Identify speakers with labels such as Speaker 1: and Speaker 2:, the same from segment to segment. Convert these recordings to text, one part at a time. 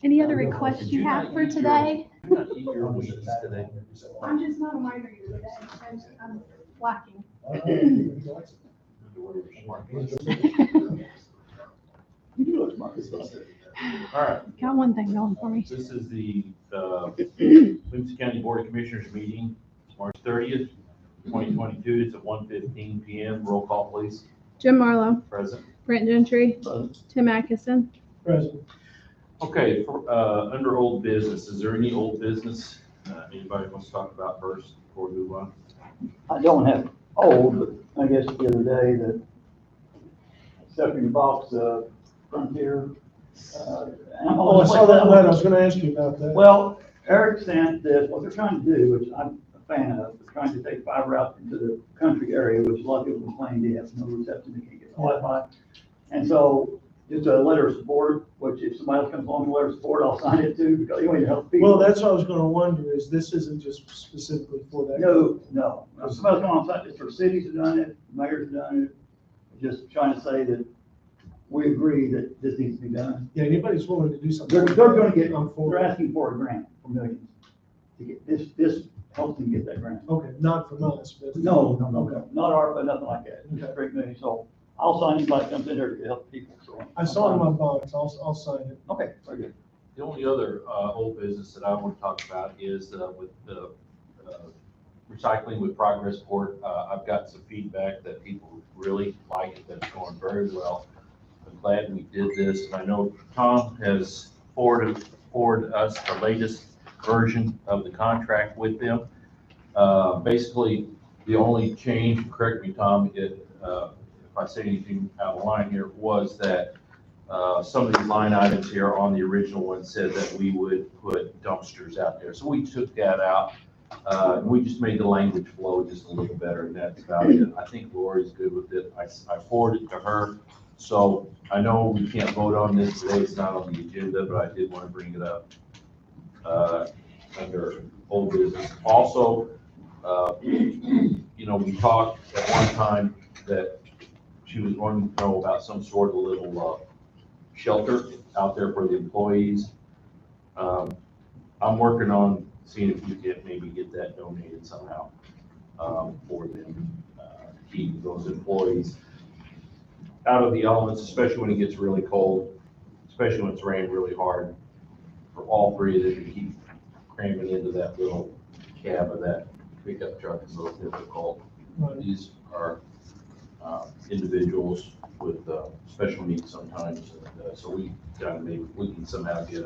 Speaker 1: Any other requests you have for today?
Speaker 2: You're not eating your Wheaties today.
Speaker 1: I'm just not a minor today. I'm lacking.
Speaker 3: You look smart.
Speaker 2: All right,
Speaker 1: Got one thing going for me.
Speaker 2: this is the Livingston County Board of Commissioners meeting, March 30th, 2022. It's at 1:15 PM. Roll call, please.
Speaker 1: Jim Marlowe,
Speaker 2: Present.
Speaker 1: Brent Gentry, Tim Atkinson.
Speaker 4: President.
Speaker 2: Okay, under old business, is there any old business anybody wants to talk about first before we move on?
Speaker 3: I don't have old, but I guess the other day that Stephanie Box, Frontier.
Speaker 4: Oh, I saw that letter. I was gonna ask you about that.
Speaker 3: Well, Eric sent this, what they're trying to do, which I'm a fan of, they're trying to take fiber out into the country area, which a lot of people complain they have no reception, they can't get Wi-Fi. And so, just a letter of support, which if somebody else comes along with a letter of support, I'll sign it too, because you want to help people.
Speaker 4: Well, that's what I was gonna wonder, is this isn't just specifically for that?
Speaker 3: No. Somebody's going on site, it's for cities have done it, mayors have done it, just trying to say that we agree that this needs to be done.
Speaker 4: Yeah, anybody's willing to do something.
Speaker 3: They're gonna get,
Speaker 4: I'm for
Speaker 3: they're
Speaker 4: it.
Speaker 3: asking for a grant for millions to get, this helps them get that grant.
Speaker 4: Okay, not from us, but.
Speaker 3: No,
Speaker 4: Okay.
Speaker 3: not ARPA, nothing like that, just
Speaker 4: Okay.
Speaker 3: straight million, so I'll sign anybody that comes in there to help people, so.
Speaker 4: I saw it in my box, I'll sign it.
Speaker 3: Okay, very good.
Speaker 2: The only other old business that I want to talk about is with the recycling with Progress Port. I've got some feedback that people really like it, that it's going very well. I'm glad we did this, and I know Tom has forwarded us the latest version of the contract with them. Basically, the only change, correct me, Tom, if I say anything out of line here, was that some of these line items here on the original one said that we would put dumpsters out there. So we took that out. We just made the language flow just a little better, and that's about it. I think Lori's good with it. I forwarded it to her. So I know we can't vote on this today. It's not on the agenda, but I did want to bring it up under old business. Also, we talked at one time that she was wanting to know about some sort of little shelter out there for the employees. I'm working on seeing if we can maybe get that donated somehow for them, keep those employees out of the elements, especially when it gets really cold, especially when it's rained really hard. For all three of them to keep cramming into that little cab of that pickup truck is a little difficult.
Speaker 4: Right.
Speaker 2: These are individuals with special needs sometimes, so we kind of maybe we can somehow get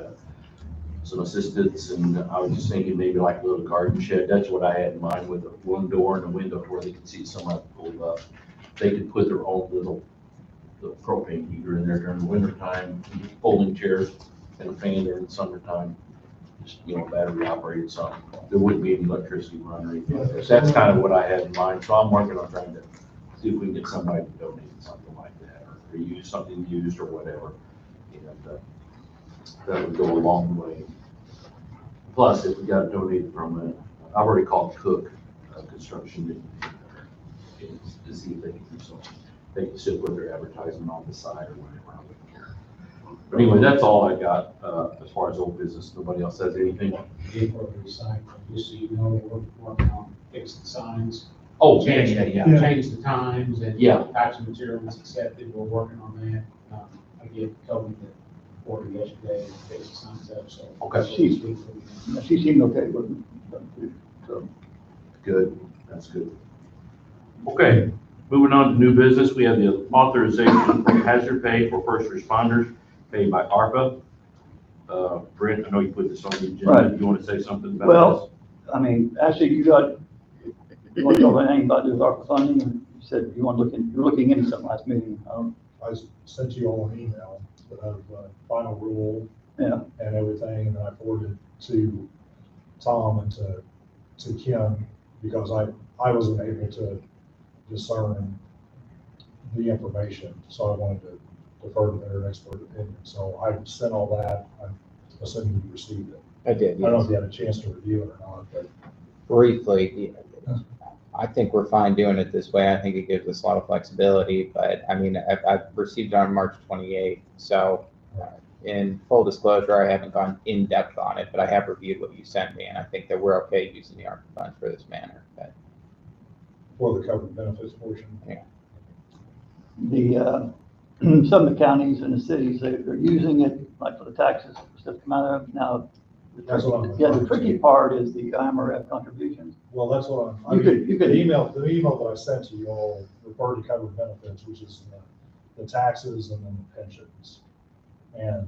Speaker 2: some assistance. And I was just thinking maybe like a little garden shed. That's what I had in mind, with one door and a window where they could see someone pulled up. They could put their own little propane heater in there during the winter time, folding chairs and a fan during the summertime. Just, battery operated something. There wouldn't be any electricity run or anything like that. So that's kind of what I had in mind. So I'm working on trying to see if we can get somebody to donate something like that, or use something used or whatever. And that would go a long way. Plus, if we got it donated from I've already called Cook Construction to see if they can do something. They can still put their advertisement on the side or whatever. I wouldn't care. But anyway, that's all I got as far as old business. Nobody else has anything?
Speaker 5: For recycling, just so you know, we're working on fixing signs.
Speaker 2: Oh,
Speaker 5: Change,
Speaker 2: yeah.
Speaker 5: change the times and
Speaker 2: Yeah.
Speaker 5: types of materials accepted. We're working on that. I gave Toby the order yesterday to fix the signs up, so.
Speaker 2: Okay.
Speaker 5: This week we'll be
Speaker 3: She seemed okay with it, so.
Speaker 2: Good, that's good. Okay, moving on to new business, we have the authorization for hazard pay for first responders paid by ARPA. Brent, I know you put this on the agenda.
Speaker 3: Right.
Speaker 2: You want to say something about
Speaker 3: Well, I mean, actually, you want to talk about anything about this ARPA funding? You said you were looking into something last meeting.
Speaker 6: I sent you all an email of final rule
Speaker 3: Yeah,
Speaker 6: and everything, and I forwarded to Tom and to Kim, because I wasn't able to discern the information, so I wanted to defer to their expert opinion. So I sent all that. I'm assuming you received it.
Speaker 7: I did,
Speaker 6: I don't know
Speaker 7: yes.
Speaker 6: if you had a chance to review it or not, but
Speaker 7: Briefly, I think we're fine doing it this way. I think it gives us a lot of flexibility, but I mean, I've received it on March 28th, so in full disclosure, I haven't gone in depth on it, but I have reviewed what you sent me, and I think that we're okay using the ARPA funds for this manner. But
Speaker 6: For the covered benefits portion.
Speaker 3: The, some of the counties and the cities, they're using it like for the taxes, stuff come out of, now.
Speaker 6: That's what I'm.
Speaker 3: Yeah, the tricky part is the IMRF contributions.
Speaker 6: Well, that's what I
Speaker 3: You
Speaker 6: mean,
Speaker 3: could-
Speaker 6: the email that I sent to you all referred to covered benefits, which is the taxes and then the pensions. And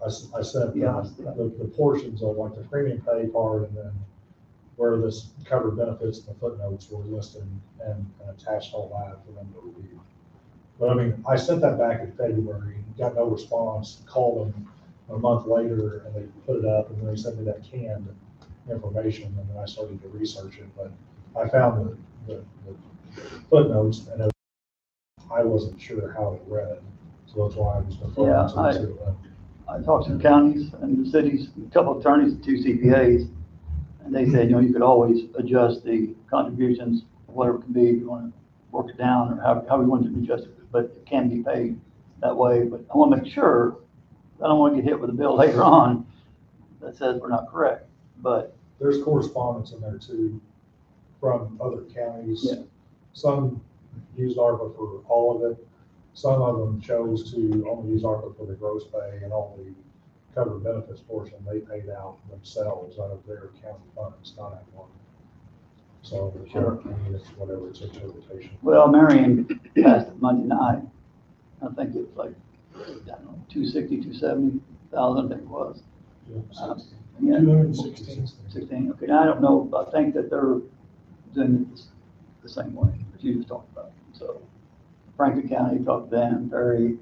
Speaker 6: I sent
Speaker 3: Yeah.
Speaker 6: the portions of like the premium pay part and then where this covered benefits and the footnotes were listed and attached all that for them to review. But I mean, I sent that back in February, got no response, called them a month later and they put it up and then they sent me that canned information and then I started to research it, but I found the footnotes and I wasn't sure how it read, so that's why I was
Speaker 3: Yeah,
Speaker 6: deferring to it.
Speaker 3: I talked to the counties and the cities, a couple of attorneys, and 2 CPAs, and they said, you could always adjust the contributions, whatever it can be, if you want to work it down or how we want to adjust it, but it can be paid that way. But I want to make sure, I don't want to get hit with a bill later on that says we're not correct, but.
Speaker 6: There's correspondence in there too from other counties.
Speaker 3: Yeah.
Speaker 6: Some used ARPA for all of it. Some of them chose to only use ARPA for the gross pay and all the covered benefits portion they paid out themselves out of their county funds, not at one. So,
Speaker 3: Sure.
Speaker 6: I mean, it's whatever, it's interpretation.
Speaker 3: Well, Marion passed it Monday night. I think it was like, I don't know, 260, 270,000, I think it was. Yeah,
Speaker 4: 216.
Speaker 3: 16, okay, now I don't know, but I think that they're doing it the same way that you just talked about. So Franklin County, talked to Dan, Perry,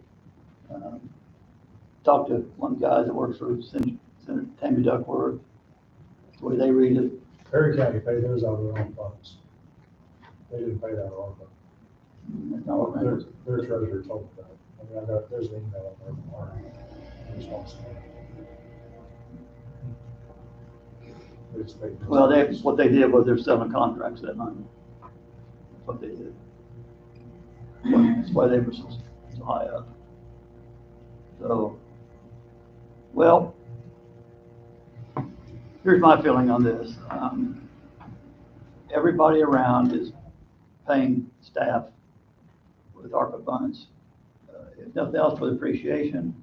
Speaker 3: talked to one of the guys that works for Senator Tammy Duckworth, the way they read it.
Speaker 6: Perry County paid theirs out of their own funds. They didn't pay that ARPA.
Speaker 3: That's not what matters.
Speaker 6: Their treasurer told me that. I mean, there's an email on there from our response. They just paid theirs.
Speaker 3: Well, what they did was they're selling contracts that night. That's what they did. That's why they were so high up. So, well, here's my feeling on this. Everybody around is paying staff with ARPA funds. If nothing else, for the appreciation,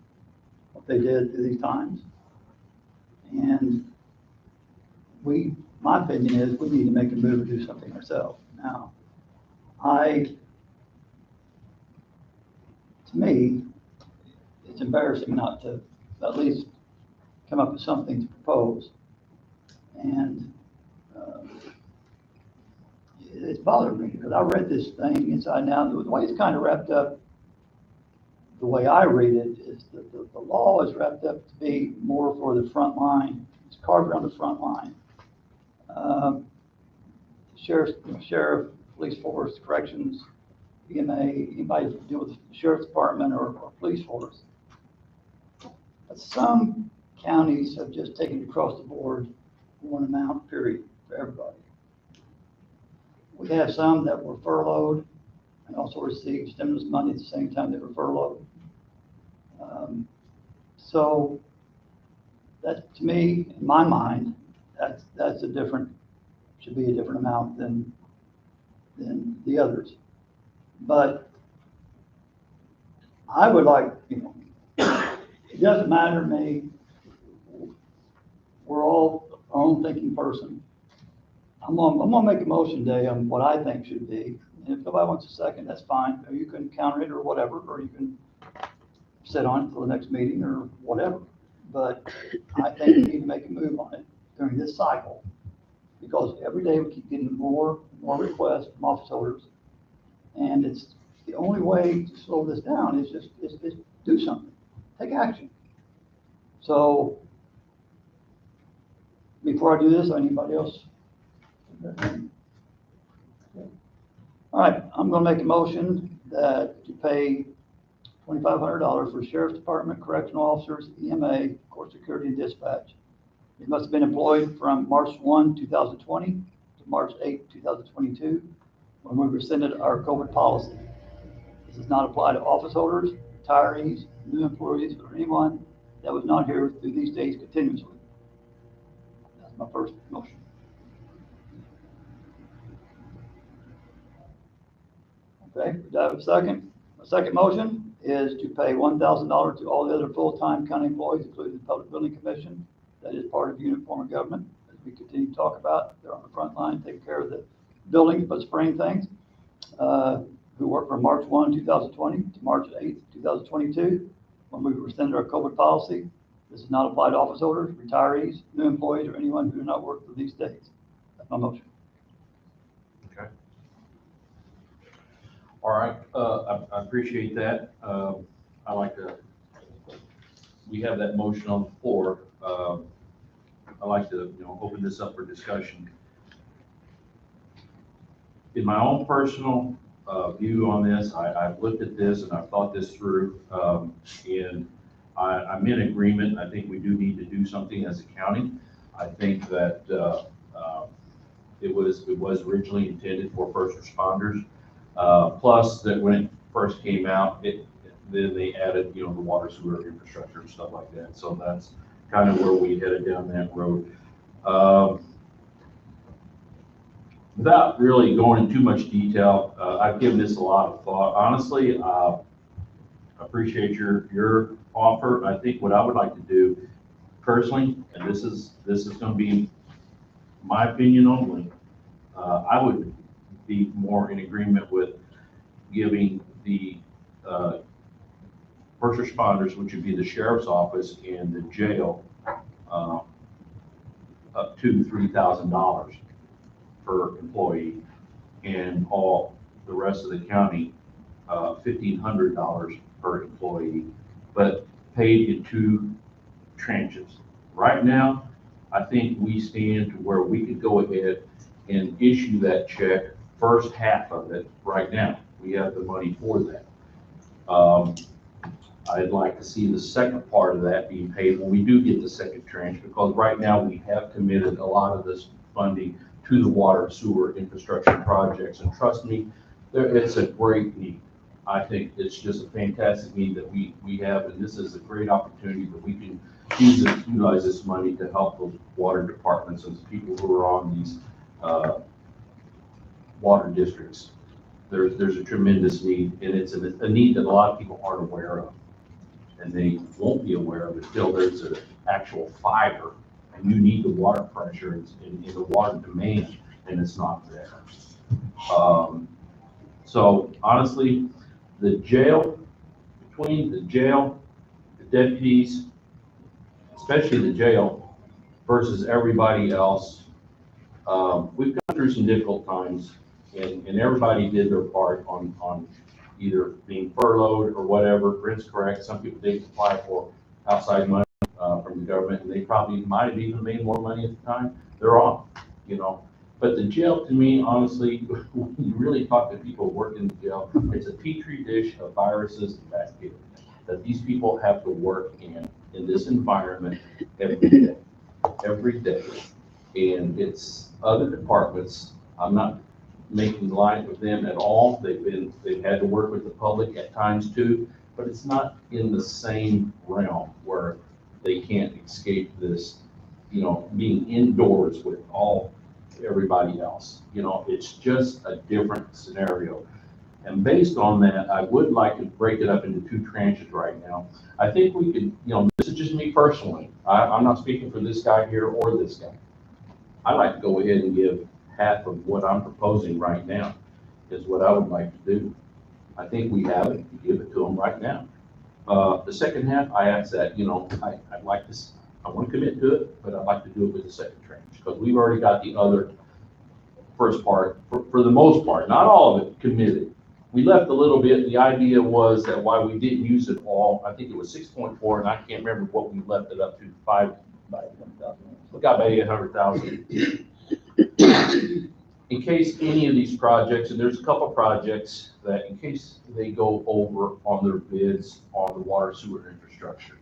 Speaker 3: what they did through these times. And my opinion is we need to make a move and do something ourselves. Now, to me, it's embarrassing not to at least come up with something to propose. And it's bothered me because I read this thing inside and out. The way it's kind of wrapped up, the way I read it, is that the law is wrapped up to be more for the front line. It's carved around the front line. Sheriff, police force, corrections, EMA, anybody to deal with the sheriff's department or police force. But some counties have just taken it across the board, one amount, period, for everybody. We have some that were furloughed and also received stimulus money at the same time they were furloughed. So that, to me, in my mind, that's should be a different amount than the others. But I would like, it doesn't matter to me. We're all our own thinking person. I'm gonna make a motion today on what I think should be. And if nobody wants a second, that's fine. Or you can counter it or whatever, or you can sit on it until the next meeting or whatever. But I think we need to make a move on it during this cycle. Because every day we keep getting more requests from office holders. And it's the only way to slow this down is just do something, take action. So before I do this, anybody else? All right, I'm gonna make a motion that to pay $2,500 for Sheriff's Department, correctional officers, EMA, court security, and dispatch. It must have been employed from March 1, 2020 to March 8, 2022, when we rescinded our COVID policy. This does not apply to office holders retirees, new employees, or anyone that was not here through these days continuously. That's my first motion. Okay, do I have a second? My second motion is to pay $1,000 to all the other full-time county employees, including the Public Building Commission, that is part of unit form of government, as we continue to talk about. They're on the front line, taking care of the buildings, but spraying things, who worked from March 1, 2020 to March 8, 2022, when we rescinded our COVID policy. This does not apply to office holders, retirees, new employees, or anyone who did not work for these days. That's my motion.
Speaker 2: Okay. All right, I appreciate that. I like to, we have that motion on the floor. I like to, open this up for discussion. In my own personal view on this, I've looked at this and I've thought this through, and I'm in agreement. I think we do need to do something as a county. I think that it was originally intended for first responders. Plus that when it first came out, then they added, the water sewer infrastructure and stuff like that. So that's kind of where we headed down that road. Without really going into too much detail, I've given this a lot of thought. Honestly, I appreciate your offer. I think what I would like to do personally, and this is going to be my opinion only, I would be more in agreement with giving the first responders, which would be the sheriff's office and the jail, up to $3,000 per employee, and all the rest of the county, $1,500 per employee, but paid in 2 tranches. Right now, I think we stand to where we could go ahead and issue that check, first half of it right now. We have the money for that. I'd like to see the second part of that being paid when we do get the second tranche, because right now we have committed a lot of this funding to the water sewer infrastructure projects. And trust me, it's a great need. I think it's just a fantastic need that we have, and this is a great opportunity that we can utilize this money to help those water departments and the people who are on these water districts. There's a tremendous need, and it's a need that a lot of people aren't aware of, and they won't be aware of until there's an actual fire and you need the water pressure and the water demand, and it's not there. So honestly, the jail, between the jail, the deputies, especially the jail, versus everybody else, we've gone through some difficult times, and everybody did their part on either being furloughed or whatever. Brent's correct. Some people did apply for outside money from the government, and they probably might have even made more money at the time. They're off, But the jail, to me, honestly, when you really talk to people working in the jail, it's a petri dish of viruses and bacteria that these people have to work in this environment every day. And it's other departments. I'm not making light with them at all. They've had to work with the public at times too, but it's not in the same realm where they can't escape this, being indoors with everybody else. It's just a different scenario. And based on that, I would like to break it up into 2 tranches right now. I think we could, this is just me personally. I'm not speaking for this guy here or this guy. I'd like to go ahead and give half of what I'm proposing right now is what I would like to do. I think we have it. Give it to them right now. The second half, I ask that, I'd like to, I want to commit to it, but I'd like to do it with the second tranche, because we've already got the other first part, for the most part, not all of it committed. We left a little bit. The idea was that why we didn't use it all, I think it was 6.4, and I can't remember what we left it up to, 500,000. We got about 800,000. In case any of these projects, and there's a couple of projects that in case they go over on their bids on the water sewer infrastructure,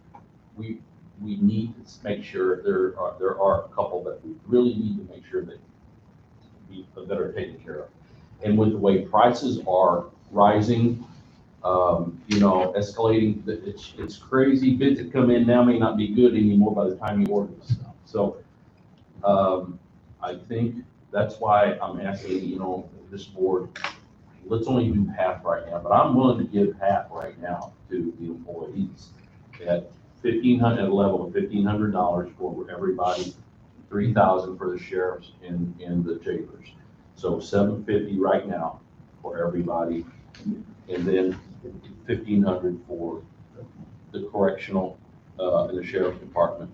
Speaker 2: we need to make sure there are a couple that we really need to make sure that are taken care of. And with the way prices are rising, You know, escalating, it's crazy. Bids that come in now may not be good anymore by the time you order this stuff. So, I think that's why I'm asking, you know, this board, let's only do half right now, but I'm willing to give half right now to the employees at at a level of $1,500 for everybody, 3,000 for the sheriffs and the jailers. So $750 right now for everybody, and then 1,500 for the correctional, and the sheriff's department.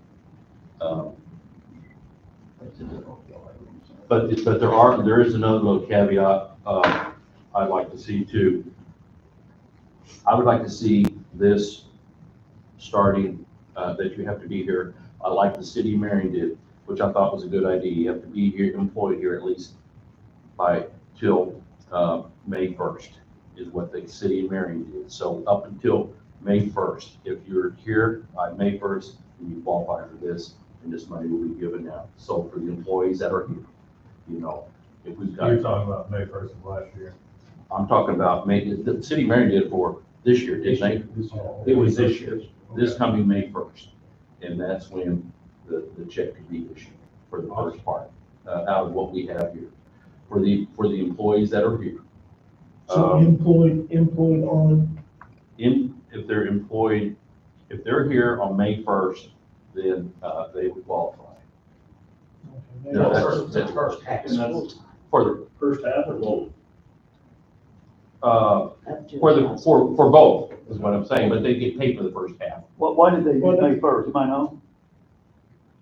Speaker 2: But there is another little caveat, I'd like to see too. I would like to see this starting, that you have to be here, like the city of Marion did, which I thought was a good idea. You have to be here, employed here at least till May 1st is what the city of Marion did. So up until May 1st, if you're here by May 1st, then you qualify for this, and this money will be given out. So for the employees that are here, you know, if we've got.
Speaker 8: You're talking about May 1st of last year.
Speaker 2: I'm talking about the city of Marion did it for this year, didn't they? It was this year, this coming May 1st. And that's when the check could be issued for the first part, out of what we have here. For the employees that are here.
Speaker 4: So employed on,
Speaker 2: If they're employed, if they're here on May 1st, then, they would qualify. No, that's
Speaker 8: first half.
Speaker 2: For the,
Speaker 8: First half or both?
Speaker 2: for both, is what I'm saying, but they get paid for the first half.
Speaker 3: Why did they use May 1st, you might know?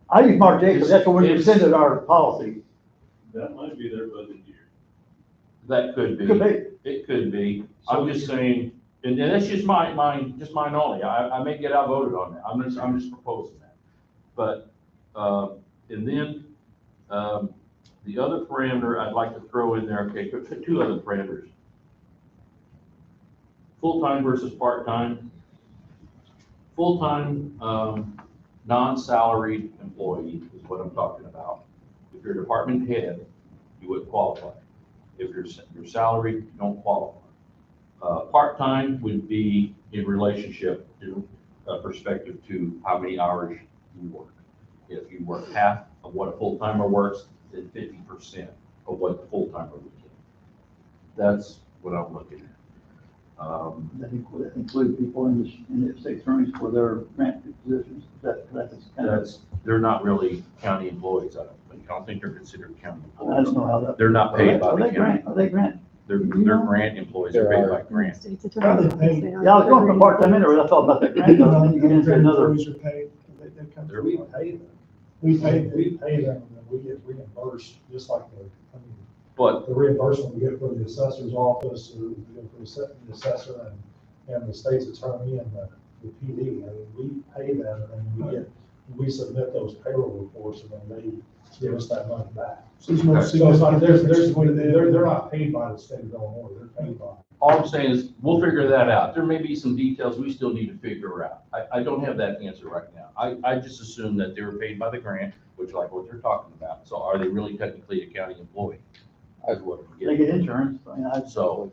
Speaker 3: I use March 8th, because that's when we rescinded our policy.
Speaker 8: That might be their budget year.
Speaker 2: That could be.
Speaker 3: Could be.
Speaker 2: It could be. I'm just saying, and that's just mine only. I may get outvoted on that. I'm just proposing that. But, and then, the other parameter I'd like to throw in there, okay, two other parameters. Full-time versus part-time. Full-time, non-salaried employee is what I'm talking about. If you're a department head, you would qualify. If you're salaried, you don't qualify. Part-time would be in relationship to perspective to how many hours you work. If you work half of what a full-timer works, then 50% of what the full-timer would get. That's what I'm looking at.
Speaker 3: That include people in the state attorneys for their grant positions.
Speaker 2: They're not really county employees. I don't think they're considered county
Speaker 3: I
Speaker 2: employees.
Speaker 3: don't know how that.
Speaker 2: They're not paid by the county.
Speaker 3: Are they grant?
Speaker 2: They're grant employees. They're paid by grant.
Speaker 4: Are they paid?
Speaker 3: Yeah, I was going from part-time into I thought about that grant, though, and then you get into another.
Speaker 4: Employees are paid. They come
Speaker 2: They're-
Speaker 6: We pay them.
Speaker 4: We pay
Speaker 6: We pay them, and then we get reimbursed, just like
Speaker 2: But
Speaker 6: the reimbursement we get for the assessor's office, or we get for the assessor and the state's attorney and the PD. I mean, we pay them, and we submit those payroll reports, and then they give us that money back.
Speaker 4: So there's no
Speaker 6: So it's like,
Speaker 4: significant
Speaker 6: they're not paid by the state of Illinois, they're paid by.
Speaker 2: all I'm saying is, we'll figure that out. There may be some details we still need to figure out. I don't have that answer right now. I just assume that they were paid by the grant, which like what they're talking about. So are they really technically a county employee? That's what I'm
Speaker 3: They
Speaker 2: getting.
Speaker 3: get insurance. I mean,
Speaker 2: So,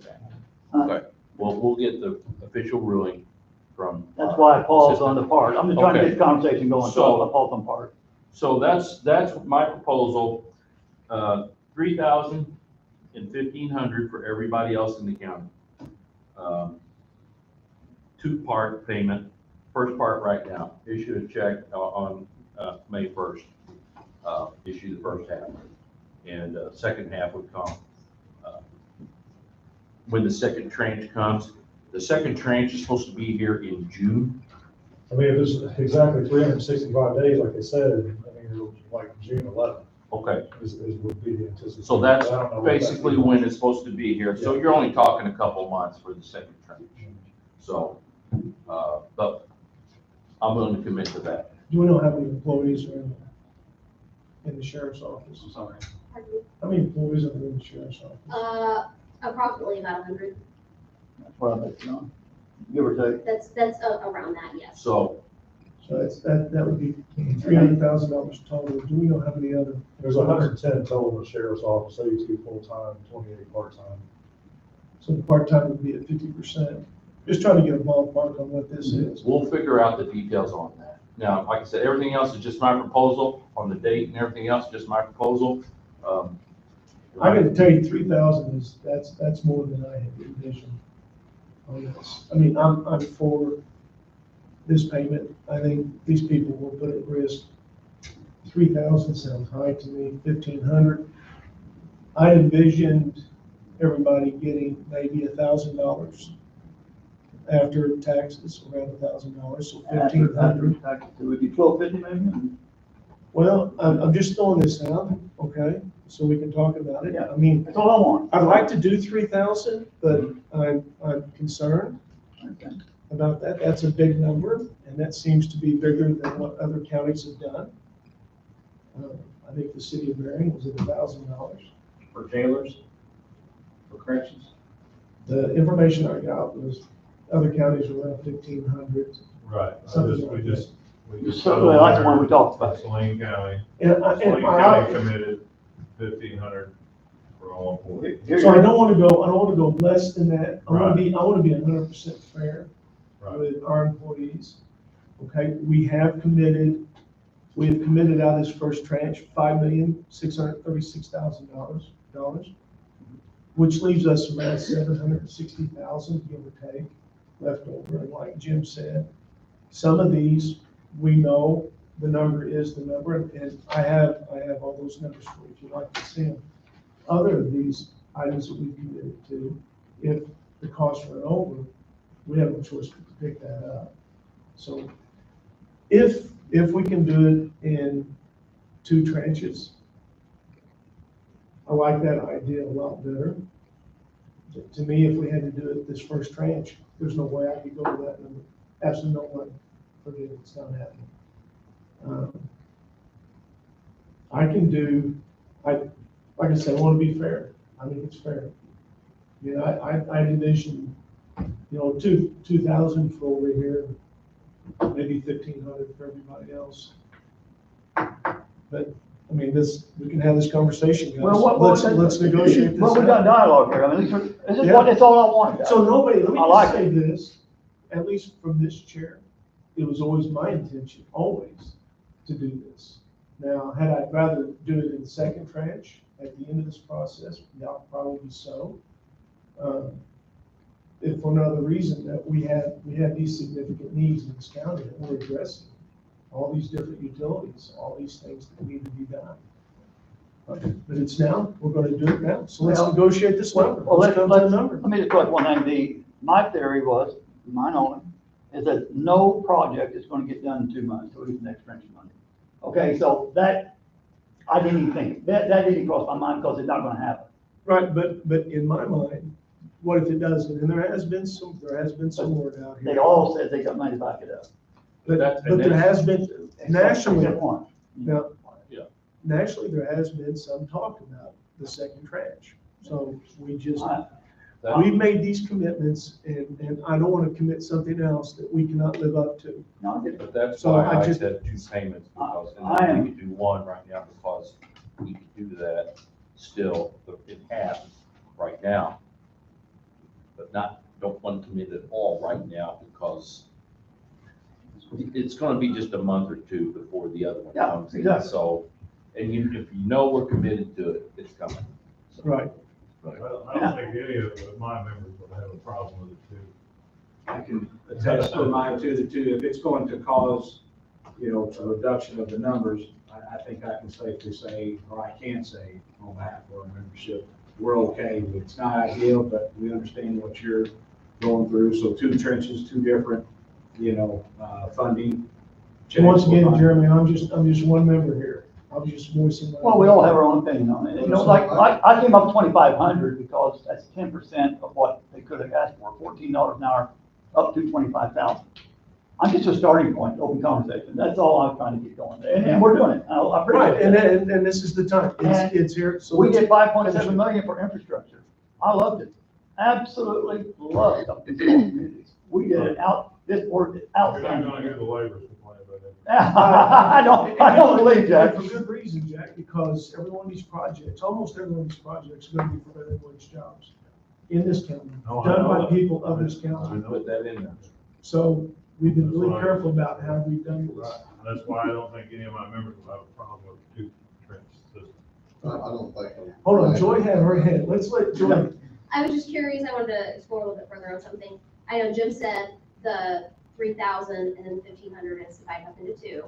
Speaker 2: okay, well, we'll get the official ruling from.
Speaker 3: That's why I paused on the part. I'm just trying to
Speaker 2: Okay.
Speaker 3: get the conversation going, so I paused on part.
Speaker 2: So that's my proposal, 3,000 and 1,500 for everybody else in the county. Two-part payment, first part right now, issue a check on May 1st, issue the first half. And second half would come when the second tranche comes. The second tranche is supposed to be here in June.
Speaker 6: I mean, if it's exactly 365 days, like I said, I mean, it'll like June 11th
Speaker 2: Okay,
Speaker 6: would be the anticipation.
Speaker 2: so that's
Speaker 6: I don't know what
Speaker 2: basically
Speaker 6: that is.
Speaker 2: when it's supposed to be here. So you're only talking a couple months for the second tranche. So, but I'm willing to commit to that.
Speaker 4: Do we know how many employees are in the sheriff's office?
Speaker 2: Sorry.
Speaker 4: How many employees are in the sheriff's office?
Speaker 9: Approximately about 100.
Speaker 3: That's what I'm basing on, give or take.
Speaker 9: That's around that, yes.
Speaker 2: So
Speaker 4: So that would be $300,000 total. Do we know how many other?
Speaker 6: There's 110 total in the sheriff's office, 82 full-time, 28 part-time.
Speaker 4: So the part-time would be at 50%. Just trying to get a ballpark on what this is.
Speaker 2: We'll figure out the details on that. Now, like I said, everything else is just my proposal on the date and everything else, just my proposal.
Speaker 4: I gotta tell you, 3,000 is, that's more than I had envisioned on this. I mean, I'm for this payment. I think these people will put at risk. 3,000 sounds high to me, 1,500. I envisioned everybody getting maybe $1,000 after taxes, around $1,000, so 1,500.
Speaker 3: It would be 1,250 maybe?
Speaker 4: Well, I'm just throwing this out, okay, so we can talk about it.
Speaker 3: Yeah.
Speaker 4: I mean,
Speaker 3: That's all I want.
Speaker 4: I'd like to do 3,000, but I'm concerned
Speaker 3: Okay.
Speaker 4: about that. That's a big number, and that seems to be bigger than what other counties have done. I think the city of Marion was at $1,000.
Speaker 5: For jailers, for corrections.
Speaker 4: The information I got was other counties were around 1,500.
Speaker 8: Right,
Speaker 4: Something like
Speaker 8: we just.
Speaker 3: So, that's the one we talked about.
Speaker 8: Saline County,
Speaker 4: And
Speaker 8: Saline County committed 1,500 for all employees.
Speaker 4: so I don't want to go less than that. I want to be 100% fair
Speaker 8: Right.
Speaker 4: with our employees. Okay, we have committed out of this first tranche, $5,636,000, which leaves us around 760,000, give or take, left over. And like Jim said, some of these, we know the number is the number, and I have all those numbers for you if you'd like to see them. Other of these items that we've committed to, if the costs run over, we have no choice but to pick that up. So if we can do it in 2 tranches, I like that idea a lot better. To me, if we had to do it this first tranche, there's no way I could go to that number. Absolutely no way. Forget it, it's not happening. I can do, like I said, I want to be fair. I think it's fair. You know, I envision, 2,000 for over here, maybe 1,500 for everybody else. But, I mean, we can have this conversation, guys.
Speaker 3: Well,
Speaker 4: Let's negotiate this
Speaker 3: Well, we got
Speaker 4: out.
Speaker 3: dialogue here. I mean, this is
Speaker 4: Yeah.
Speaker 3: that's all I wanted.
Speaker 4: So nobody, let me
Speaker 3: I like
Speaker 4: just say this, at least from this chair, it was always my intention, always, to do this. Now, had I rather do it in the second tranche at the end of this process, yeah, probably so. If for no other reason that we have these significant needs in this county that we're addressing, all these different utilities, all these things that need to be done. But it's now, we're gonna do it now, so let's
Speaker 3: Well,
Speaker 4: negotiate this number.
Speaker 3: Well,
Speaker 4: Let's come to the number.
Speaker 3: let me just put one thing. My theory was, mine only, is that no project is gonna get done in 2 months, or even next tranche of money. Okay, so that, I didn't even think, that didn't even cross my mind because it's not gonna happen.
Speaker 4: Right, but in my mind, what if it doesn't? And there has been some word out
Speaker 3: They
Speaker 4: here.
Speaker 3: all said they got money to back it up.
Speaker 4: But there has been, nationally,
Speaker 3: Except one.
Speaker 4: now,
Speaker 2: Yeah.
Speaker 4: nationally, there has been some talk about the second tranche. So we just, we've made these commitments and I don't want to commit something else that we cannot live up to.
Speaker 3: No, I didn't.
Speaker 2: But that's
Speaker 4: So
Speaker 2: why
Speaker 4: I
Speaker 2: I
Speaker 4: just-
Speaker 2: said 2 payments, because,
Speaker 3: I
Speaker 2: and
Speaker 3: am-
Speaker 2: we could do 1 right now, because we could do that still in half right now. But don't want to commit at all right now, because it's gonna be just a month or 2 before the other one
Speaker 3: Yeah,
Speaker 2: comes in.
Speaker 3: exactly.
Speaker 2: So, and if you know we're committed to it, it's coming. So-
Speaker 4: Right.
Speaker 8: Well, I don't think any of my members would have a problem with it too.
Speaker 5: I can attest to mine to the two, if it's going to cause, a reduction of the numbers, I think I can safely say, or I can say on behalf of our membership, we're okay. It's not ideal, but we understand what you're going through. So 2 trenches, 2 different, funding.
Speaker 4: And once again, Jeremy, I'm just one member here. I'm just voicing my.
Speaker 3: Well, we all have our own opinion on it. Like, I came up with 2,500 because that's 10% of what they could have asked for, $14 an hour, up to 25,000. I'm just a starting point, open conversation. That's all I'm trying to get going. And we're doing it. I
Speaker 4: Right,
Speaker 3: appreciate it.
Speaker 4: and this is the time. It's here. So
Speaker 3: We
Speaker 4: let's-
Speaker 3: did 5.7 million for infrastructure. I loved it. Absolutely loved it. We did it out, this board did
Speaker 8: You're not
Speaker 3: outstanding.
Speaker 8: gonna hear the laborers complain about it.
Speaker 3: I don't believe that.
Speaker 4: For good reason, Jack, because every one of these projects, almost every one of these projects are gonna be for better wage jobs. in this county,
Speaker 8: No, I
Speaker 4: done
Speaker 8: know
Speaker 4: by
Speaker 8: that.
Speaker 4: people of this
Speaker 8: I
Speaker 4: county.
Speaker 8: put that in there.
Speaker 4: So we've been really
Speaker 8: That's right.
Speaker 4: careful about how we've done this.
Speaker 8: Right. And that's why I don't think any of my members will have a problem with the two trench system.
Speaker 10: I don't think.
Speaker 4: Hold on, Joy had her hand. Let's let Joy.
Speaker 9: I was just curious, I wanted to explore a little bit further on something. I know Jim said the 3,000 and then 1,500 is divided up into two.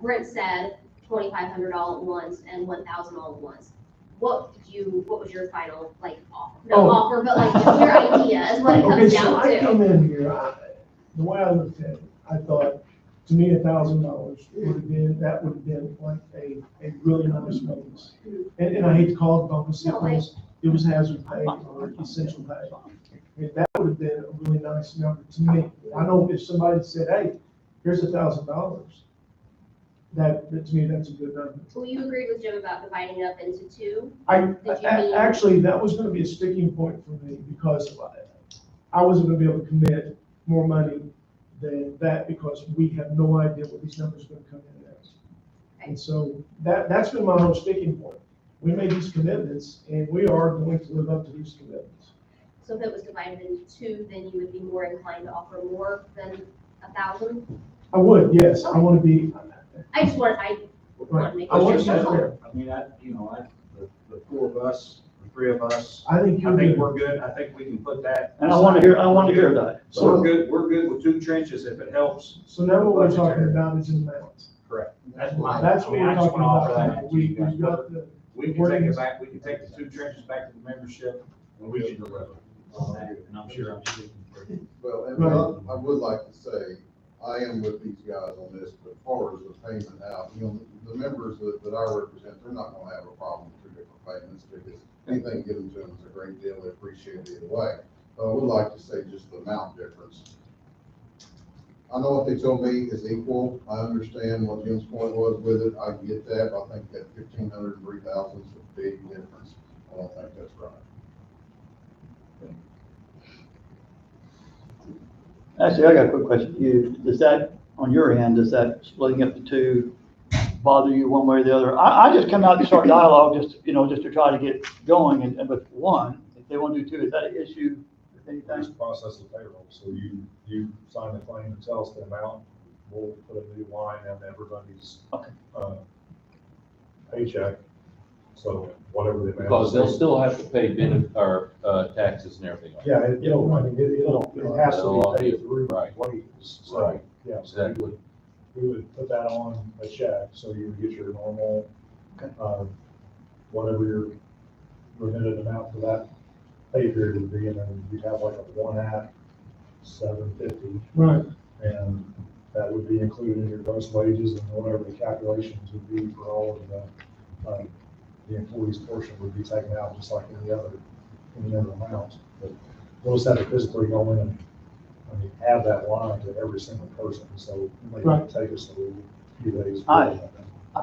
Speaker 9: Brent said 2,500 all at once and 1,000 all at once. What was your final, like, offer? No
Speaker 4: Oh.
Speaker 9: offer, but like, just your idea is what it
Speaker 4: Okay,
Speaker 9: comes
Speaker 4: so
Speaker 9: down
Speaker 4: I
Speaker 9: to.
Speaker 4: came in here, the way I looked at it, I thought, to me, $1,000 that would have been like a really nice bonus. And I hate to call it bonus, because it was hazard pay or essential pay. And that would have been a really nice number to me. I know if somebody said, hey, here's $1,000, that to me, that's a good number.
Speaker 9: So you agreed with Jim about dividing it up into two?
Speaker 4: Actually, that was gonna be a sticking point for me, because I wasn't gonna be able to commit more money than that, because we have no idea what these numbers are gonna come in as. And so that's been my whole sticking point. We made these commitments, and we are going to live up to these commitments.
Speaker 9: So if it was divided into two, then you would be more inclined to offer more than 1,000?
Speaker 4: I would, yes, I wanna be,
Speaker 9: I just want to make
Speaker 4: I want
Speaker 9: sure.
Speaker 4: you to be fair.
Speaker 5: I mean, the four of us, the three of us,
Speaker 4: I think
Speaker 5: I
Speaker 4: you're
Speaker 5: think
Speaker 4: good.
Speaker 5: we're good. I think we can put that.
Speaker 3: And I want to hear that.
Speaker 5: So we're good with two trenches if it helps.
Speaker 4: So now what we're talking about is amounts.
Speaker 5: Correct.
Speaker 4: That's
Speaker 5: I
Speaker 4: what
Speaker 5: mean,
Speaker 4: we're
Speaker 5: I just
Speaker 4: talking
Speaker 5: wanna offer
Speaker 4: about.
Speaker 5: that
Speaker 4: now.
Speaker 5: to you guys.
Speaker 4: We've got the,
Speaker 5: We can take it back, we can take the two trenches back to the membership and we can deliver on that. And I'm sure I'm speaking for.
Speaker 10: Well, and I would like to say, I am with these guys on this, but as far as the payment out, the members that I represent, they're not gonna have a problem with two different payments, because anything given to them is a great deal, they appreciate it either way. But I would like to say just the amount difference. I know what they told me is equal, I understand what Jim's point was with it, I get that, but I think that 1,500 and 3,000 is a big difference, I don't think that's right.
Speaker 3: Actually, I got a quick question for you. Does that, on your end, does that splitting up the two bother you one way or the other? I just come out to start dialogue, just to try to get going, and with one, if they want to do two, is that an issue with
Speaker 6: Just
Speaker 3: anything?
Speaker 6: process the payroll, so you sign the claim and tell us the amount, we'll put a new line on everybody's
Speaker 3: Okay.
Speaker 6: paycheck, so whatever the amount.
Speaker 2: Because
Speaker 6: is.
Speaker 2: they'll still have to pay taxes and everything.
Speaker 6: Yeah, it has to be paid through
Speaker 2: Right.
Speaker 6: wages, so,
Speaker 2: Right.
Speaker 6: yeah, so
Speaker 2: Exactly.
Speaker 6: we would put that on a check, so you would get your normal, whatever your remitted amount for that pay period would be, and then you'd have like a 1@750,
Speaker 4: right.
Speaker 6: and that would be included in your gross wages, and whatever the calculations would be for all of the employee's portion would be taken out, just like any other amount. But we'll just have to physically go in and, add that line to every single person, so it might take us a few days.
Speaker 3: I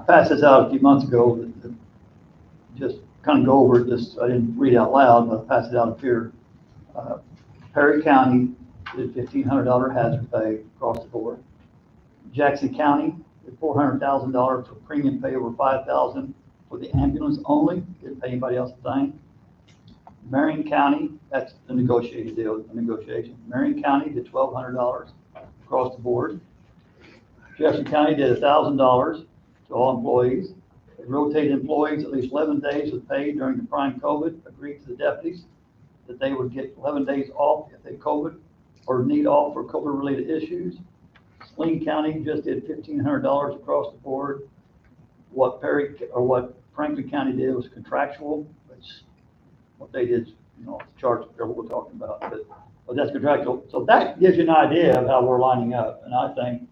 Speaker 3: passed this out a few months ago, just kind of go over it, I didn't read it out loud, but I passed it out up here. Perry County did $1,500 hazard pay across the board. Jackson County did $400,000 for premium pay over $5,000 for the ambulance only, didn't pay anybody else a thing. Marion County, that's the negotiated deal, the negotiation. Marion County did $1,200 across the board. Jefferson County did $1,000 to all employees. They rotated employees at least 11 days with pay during the prime COVID, agreed to the deputies that they would get 11 days off if they COVID or need off for COVID-related issues. Saline County just did $1,500 across the board. What Franklin County did was contractual, which what they did, the charts, what we're talking about, but that's contractual. So that gives you an idea of how we're lining up. And I think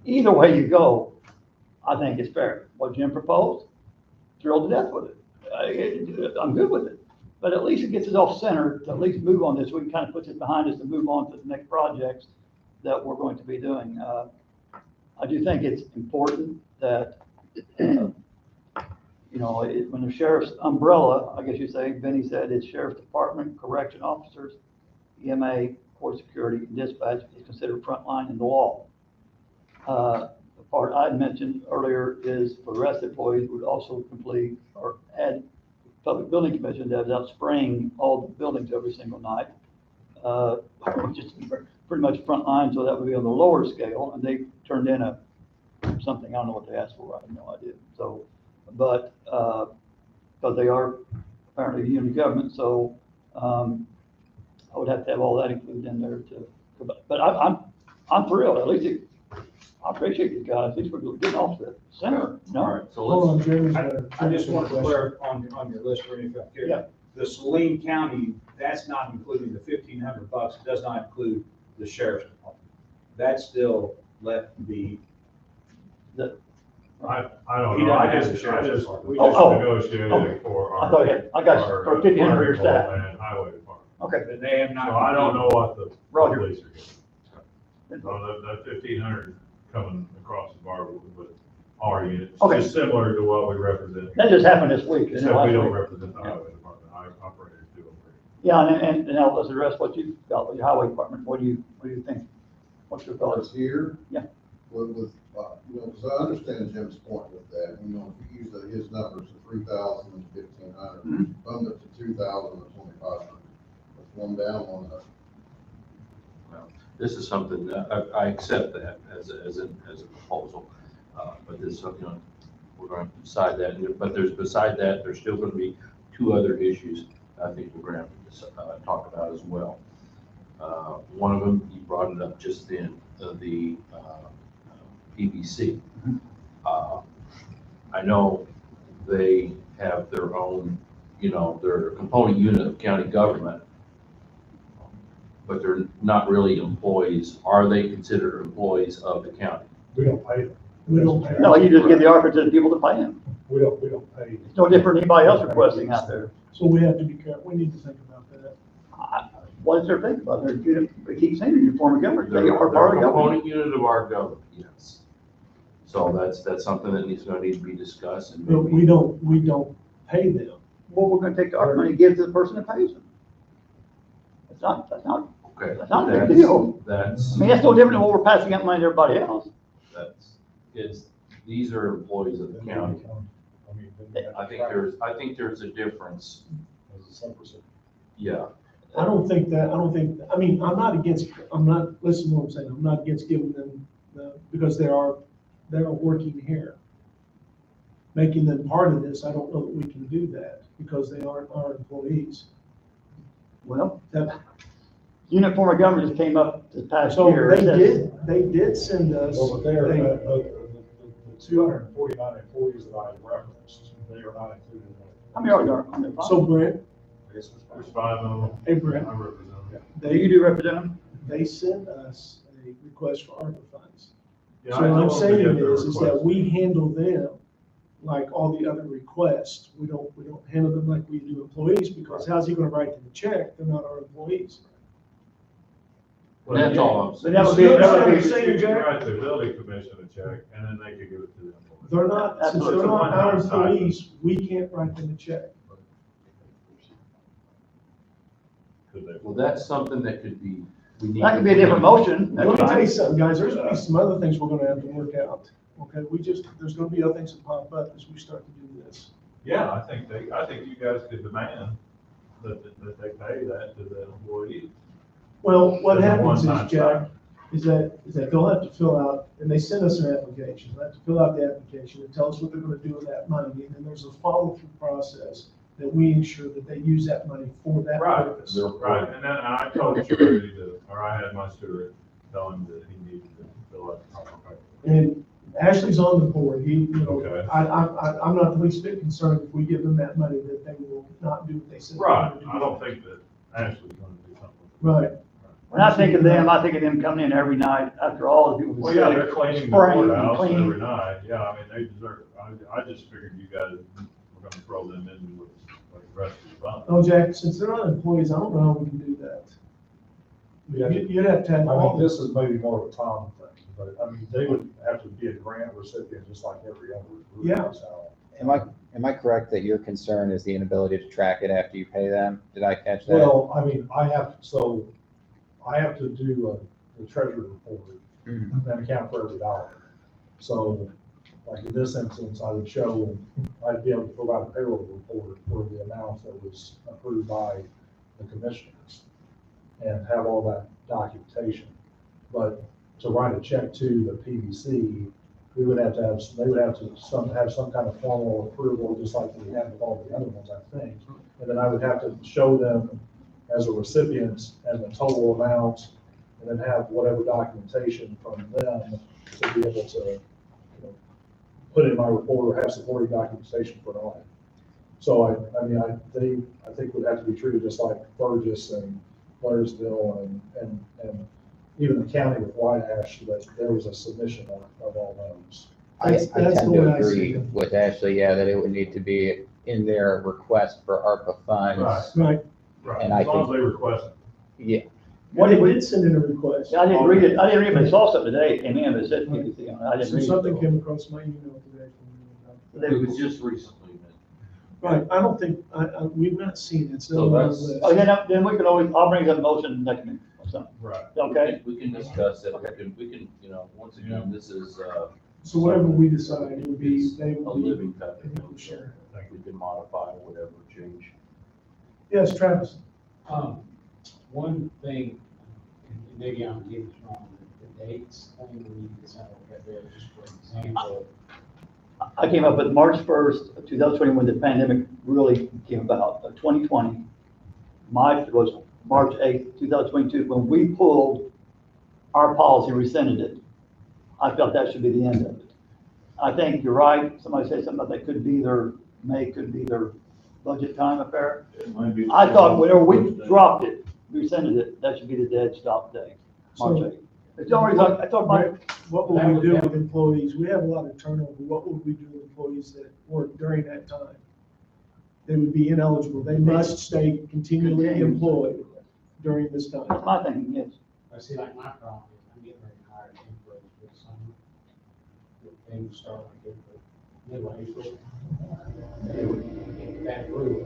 Speaker 3: either way you go, I think it's fair. What Jim proposed, thrilled to death with it. I'm good with it. But at least it gets us off center to at least move on this. We can kind of put this behind us and move on to the next projects that we're going to be doing. I do think it's important that, when the sheriff's umbrella, I guess you say, Benny said, it's sheriff's department, correction officers, EMA, court security, and dispatch is considered frontline in the law. The part I mentioned earlier is for the rest of the employees would also complete or add Public Building Commission that was out spraying all the buildings every single night. Just pretty much front line, so that would be on the lower scale, and they turned in something, I don't know what they asked for, I have no idea. So, but, because they are apparently a union government, so, I would have to have all that included in there too. But I'm thrilled, at least I appreciate you guys, at least we're getting off the center, you know?
Speaker 2: All right, so
Speaker 4: Hold
Speaker 2: let's,
Speaker 4: on, Jeremy's
Speaker 5: I
Speaker 4: got
Speaker 5: I just want to clear on your list, Ernie, if I could.
Speaker 3: Yeah.
Speaker 5: The Saline County, that's not including the $1,500, it does not include the sheriff's department. That's still left to be.
Speaker 8: I don't
Speaker 5: He
Speaker 8: know,
Speaker 5: doesn't
Speaker 8: I
Speaker 5: have
Speaker 8: just,
Speaker 5: the sheriff's
Speaker 8: we
Speaker 5: department.
Speaker 8: just
Speaker 3: Oh,
Speaker 8: negotiated for
Speaker 3: I thought,
Speaker 8: our.
Speaker 3: I got
Speaker 8: our,
Speaker 3: for 1,500
Speaker 8: fire
Speaker 3: staff.
Speaker 8: department and highway department.
Speaker 3: Okay,
Speaker 5: But they have not.
Speaker 8: So I don't know what the
Speaker 3: Roger.
Speaker 8: police are getting. So that 1,500 coming across the bar with our units,
Speaker 3: Okay.
Speaker 8: just similar to what we represent.
Speaker 3: that just happened this week. didn't it,
Speaker 8: Except we
Speaker 3: last
Speaker 8: don't
Speaker 3: week?
Speaker 8: represent the highway department, our operators do.
Speaker 3: Yeah, and now let's address what you've got with your highway department. What do you think? What's your thoughts?
Speaker 10: Us here.
Speaker 3: Yeah.
Speaker 10: With, you know, because I understand Jim's point with that, you know, if you use his numbers, the 3,000 and 1,500,
Speaker 3: Mhm.
Speaker 10: bump it to 2,000 and 2,500. That's one down, one up.
Speaker 2: this is something that I accept that as a proposal. But this is something, you know, we're going to decide that, but beside that, there's still going to be two other issues I think we're going to have to talk about as well. One of them, you brought it up just then, the PBC. I know they have their own, you know, their component unit of county government, but they're not really employees. Are they considered employees of the county?
Speaker 6: We don't pay them.
Speaker 4: We don't pay.
Speaker 3: No, you just give the offer to the people to pay him.
Speaker 6: We don't pay.
Speaker 3: It's no different than anybody else requesting out there.
Speaker 4: So we have to be careful, we need to think about that.
Speaker 3: What is their thing about their unit? They keep saying your form of government. They
Speaker 2: They're
Speaker 3: are
Speaker 2: a
Speaker 3: part of government.
Speaker 2: component unit of our government, yes. So that's something that needs to be discussed and
Speaker 4: But
Speaker 2: maybe.
Speaker 4: we don't pay them.
Speaker 3: Well, we're gonna take our money and give to the person that pays them. That's not,
Speaker 2: Okay.
Speaker 3: That's not a big deal.
Speaker 2: That's,
Speaker 3: I mean, that's no different than what we're passing out money to everybody else.
Speaker 2: these are employees of the county.
Speaker 6: I mean, then you have to
Speaker 2: I think there's a difference,
Speaker 6: as a separate.
Speaker 2: yeah.
Speaker 4: I don't think, I mean, I'm not, listen to what I'm saying, I'm not against giving them because they are working here. Making them part of this, I don't know that we can do that because they aren't our employees.
Speaker 3: Well,
Speaker 4: That,
Speaker 3: unit form of government just came up this past
Speaker 4: so
Speaker 3: year. It says-
Speaker 4: they did send us.
Speaker 6: Well, but they're,
Speaker 4: they-
Speaker 6: the 249 employees that I referenced, they are not included in that.
Speaker 3: How many are there? How many?
Speaker 4: So Brent,
Speaker 8: There's 5 of them,
Speaker 4: hey
Speaker 8: I
Speaker 4: Brent,
Speaker 8: represent them.
Speaker 3: Do you do represent them?
Speaker 4: they sent us a request for ARPA funds.
Speaker 8: Yeah,
Speaker 4: So
Speaker 8: I
Speaker 4: what I'm
Speaker 8: told them to
Speaker 4: saying
Speaker 8: get their
Speaker 4: is that
Speaker 8: request.
Speaker 4: we handle them like all the other requests. We don't handle them like we do employees, because how's he gonna write them a check? They're not our employees.
Speaker 2: And that's all I'm
Speaker 3: But
Speaker 2: saying.
Speaker 3: that would be,
Speaker 4: You
Speaker 3: that would
Speaker 4: understand
Speaker 3: be,
Speaker 4: what I'm saying,
Speaker 8: You can
Speaker 4: Jack?
Speaker 8: write the building commission a check, and then they could give it to them.
Speaker 4: They're not, since
Speaker 3: Absolutely.
Speaker 4: they're not our
Speaker 8: It's a one-time
Speaker 4: employees, we can't write them a check.
Speaker 8: Could they?
Speaker 2: Well, that's something that could be, we need.
Speaker 3: that could be a different motion.
Speaker 4: Let me
Speaker 3: That's
Speaker 4: tell you
Speaker 3: fine.
Speaker 4: something, guys, there's gonna be some other things we're gonna have to work out. Okay, there's gonna be other things that pop up as we start to do this.
Speaker 8: Yeah, I think you guys could demand that they pay that to the employee.
Speaker 4: Well, what
Speaker 8: As a
Speaker 4: happens is,
Speaker 8: one-time
Speaker 4: Jack, is that they'll have to fill out, and they send us an application, they have to fill out the application and tell us what they're gonna do with that money, and then there's a follow-through process that we ensure that they use that money for that
Speaker 8: Right,
Speaker 4: purpose.
Speaker 8: right, and then I told Security or I had my steward tell him that he needed to fill out the proper paperwork.
Speaker 4: And Ashley's on the board,
Speaker 8: Okay.
Speaker 4: I'm not the least bit concerned if we give them that money that they will not do what they said. they were
Speaker 8: Right,
Speaker 4: gonna do.
Speaker 8: I don't think that Ashley's gonna do something.
Speaker 4: Right,
Speaker 3: When I think of them, I think of them coming in every night after all the people.
Speaker 8: Well, yeah, they're cleaning the
Speaker 3: spraying and
Speaker 8: courthouse
Speaker 3: cleaning.
Speaker 8: every night, yeah, I mean, they deserve, I just figured you guys were gonna throw them in with like the rest of the bunch.
Speaker 4: oh, Jack, since they're not employees, I don't know how we can do that.
Speaker 6: Yeah.
Speaker 4: You'd have to have
Speaker 6: I
Speaker 4: all
Speaker 6: mean,
Speaker 4: this.
Speaker 6: this is maybe more of a Tom thing, but I mean, they would have to be a grant recipient just like every other group.
Speaker 4: Yeah.
Speaker 6: That's how-
Speaker 7: Am I correct that your concern is the inability to track it after you pay them? Did I catch that?
Speaker 6: Well, I mean, I have to do the treasury report
Speaker 7: Mhm.
Speaker 6: and account for every dollar. So like in this instance, I would show, I'd be able to provide a payroll report for the amount that was approved by the commissioners and have all that documentation. But to write a check to the PBC, we would have to have, they would have to have some kind of formal approval, just like we have with all the other ones, I think. And then I would have to show them as a recipient and the total amount, and then have whatever documentation from them to be able to, you know, put in my report or have supporting documentation for an audit. So I think would have to be treated just like Burgess and Blairsville and even the county with White Ash, that there was a submission of all those.
Speaker 7: I
Speaker 4: That's
Speaker 7: tend
Speaker 4: the
Speaker 7: to
Speaker 4: way I
Speaker 7: agree
Speaker 4: see it.
Speaker 7: with Ashley, yeah, that it would need to be in their request for ARPA funds.
Speaker 4: Right.
Speaker 8: Right,
Speaker 7: And I
Speaker 8: as long as
Speaker 7: think-
Speaker 8: they request it.
Speaker 7: Yeah,
Speaker 3: What did
Speaker 4: We
Speaker 3: we,
Speaker 4: did send in a request.
Speaker 3: I didn't read it, but I saw something today, it came in, but it said PPC on it, I didn't
Speaker 4: So
Speaker 3: read it.
Speaker 4: something came across my email today from you.
Speaker 2: It was just recently.
Speaker 4: Right, I don't think, we've not seen it, it's not
Speaker 2: So
Speaker 4: on the
Speaker 2: that's-
Speaker 4: list.
Speaker 3: Oh, then we can always, I'll bring that motion next meeting or something,
Speaker 8: Right.
Speaker 3: okay?
Speaker 2: We can discuss it, we can, you know, once again, this is,
Speaker 4: So whatever we decide, it would be, they
Speaker 2: a
Speaker 4: will be.
Speaker 2: living type of thing, so
Speaker 4: Sure.
Speaker 2: we can modify whatever, change.
Speaker 4: Yes, Travis.
Speaker 11: One thing, and maybe I'm getting this wrong, the dates thing we need to settle right there, just for example.
Speaker 3: I came up with March 1st, of 2020, when the pandemic really came about, of 2020. It was March 8th, 2022, when we pulled our policy, rescinded it. I felt that should be the end of it. I think you're right, somebody said something about that could be their, could be their budget time affair. I thought whenever we dropped it, rescinded it, that should be the dead stop day, March
Speaker 4: So-
Speaker 3: 8th. It's already, I thought my,
Speaker 4: What will we do with employees? We have a lot of turnover. What would we do with employees that work during that time? They would be ineligible. They must stay continually employed during this
Speaker 3: that's
Speaker 4: time.
Speaker 3: my thinking, yes.
Speaker 11: I see, like my problem is I'm getting ready to hire employees for the summer. They would start like middle of April. They would get that group,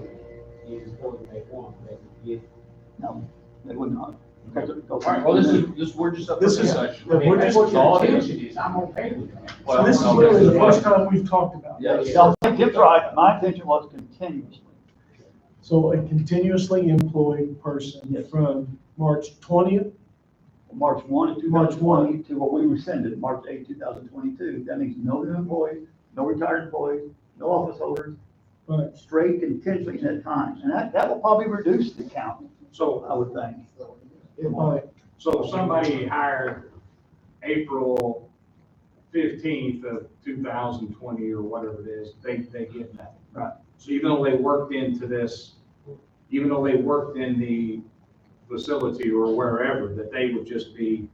Speaker 11: the employee they want, they would get.
Speaker 3: No, they would not. Okay, so go
Speaker 2: All
Speaker 3: for
Speaker 2: right,
Speaker 3: it.
Speaker 2: well, this, we're just up for
Speaker 4: This is-
Speaker 2: discussion.
Speaker 4: Yeah, we're just-
Speaker 11: What
Speaker 2: all
Speaker 11: your
Speaker 2: it is.
Speaker 11: intention is, I'm okay with that.
Speaker 4: So this is really the first time we've talked about it.
Speaker 2: Yes.
Speaker 3: No, Jim's right, my intention was continuously.
Speaker 4: So a continuously employed person
Speaker 3: Yes.
Speaker 4: from March 20th,
Speaker 3: March 1 of
Speaker 4: March
Speaker 3: 2020 to what we rescinded, March 8, 2022. That means no new employees, no retired employees, no office holders,
Speaker 4: right?
Speaker 3: straight continuously in that time. And that will probably reduce the count,
Speaker 5: So,
Speaker 3: I would think.
Speaker 4: Right.
Speaker 5: so if somebody hired April 15th of 2020 or whatever it is, they get that.
Speaker 3: Right.
Speaker 5: So even though they worked into this, even though they worked in the facility or wherever, that they would just be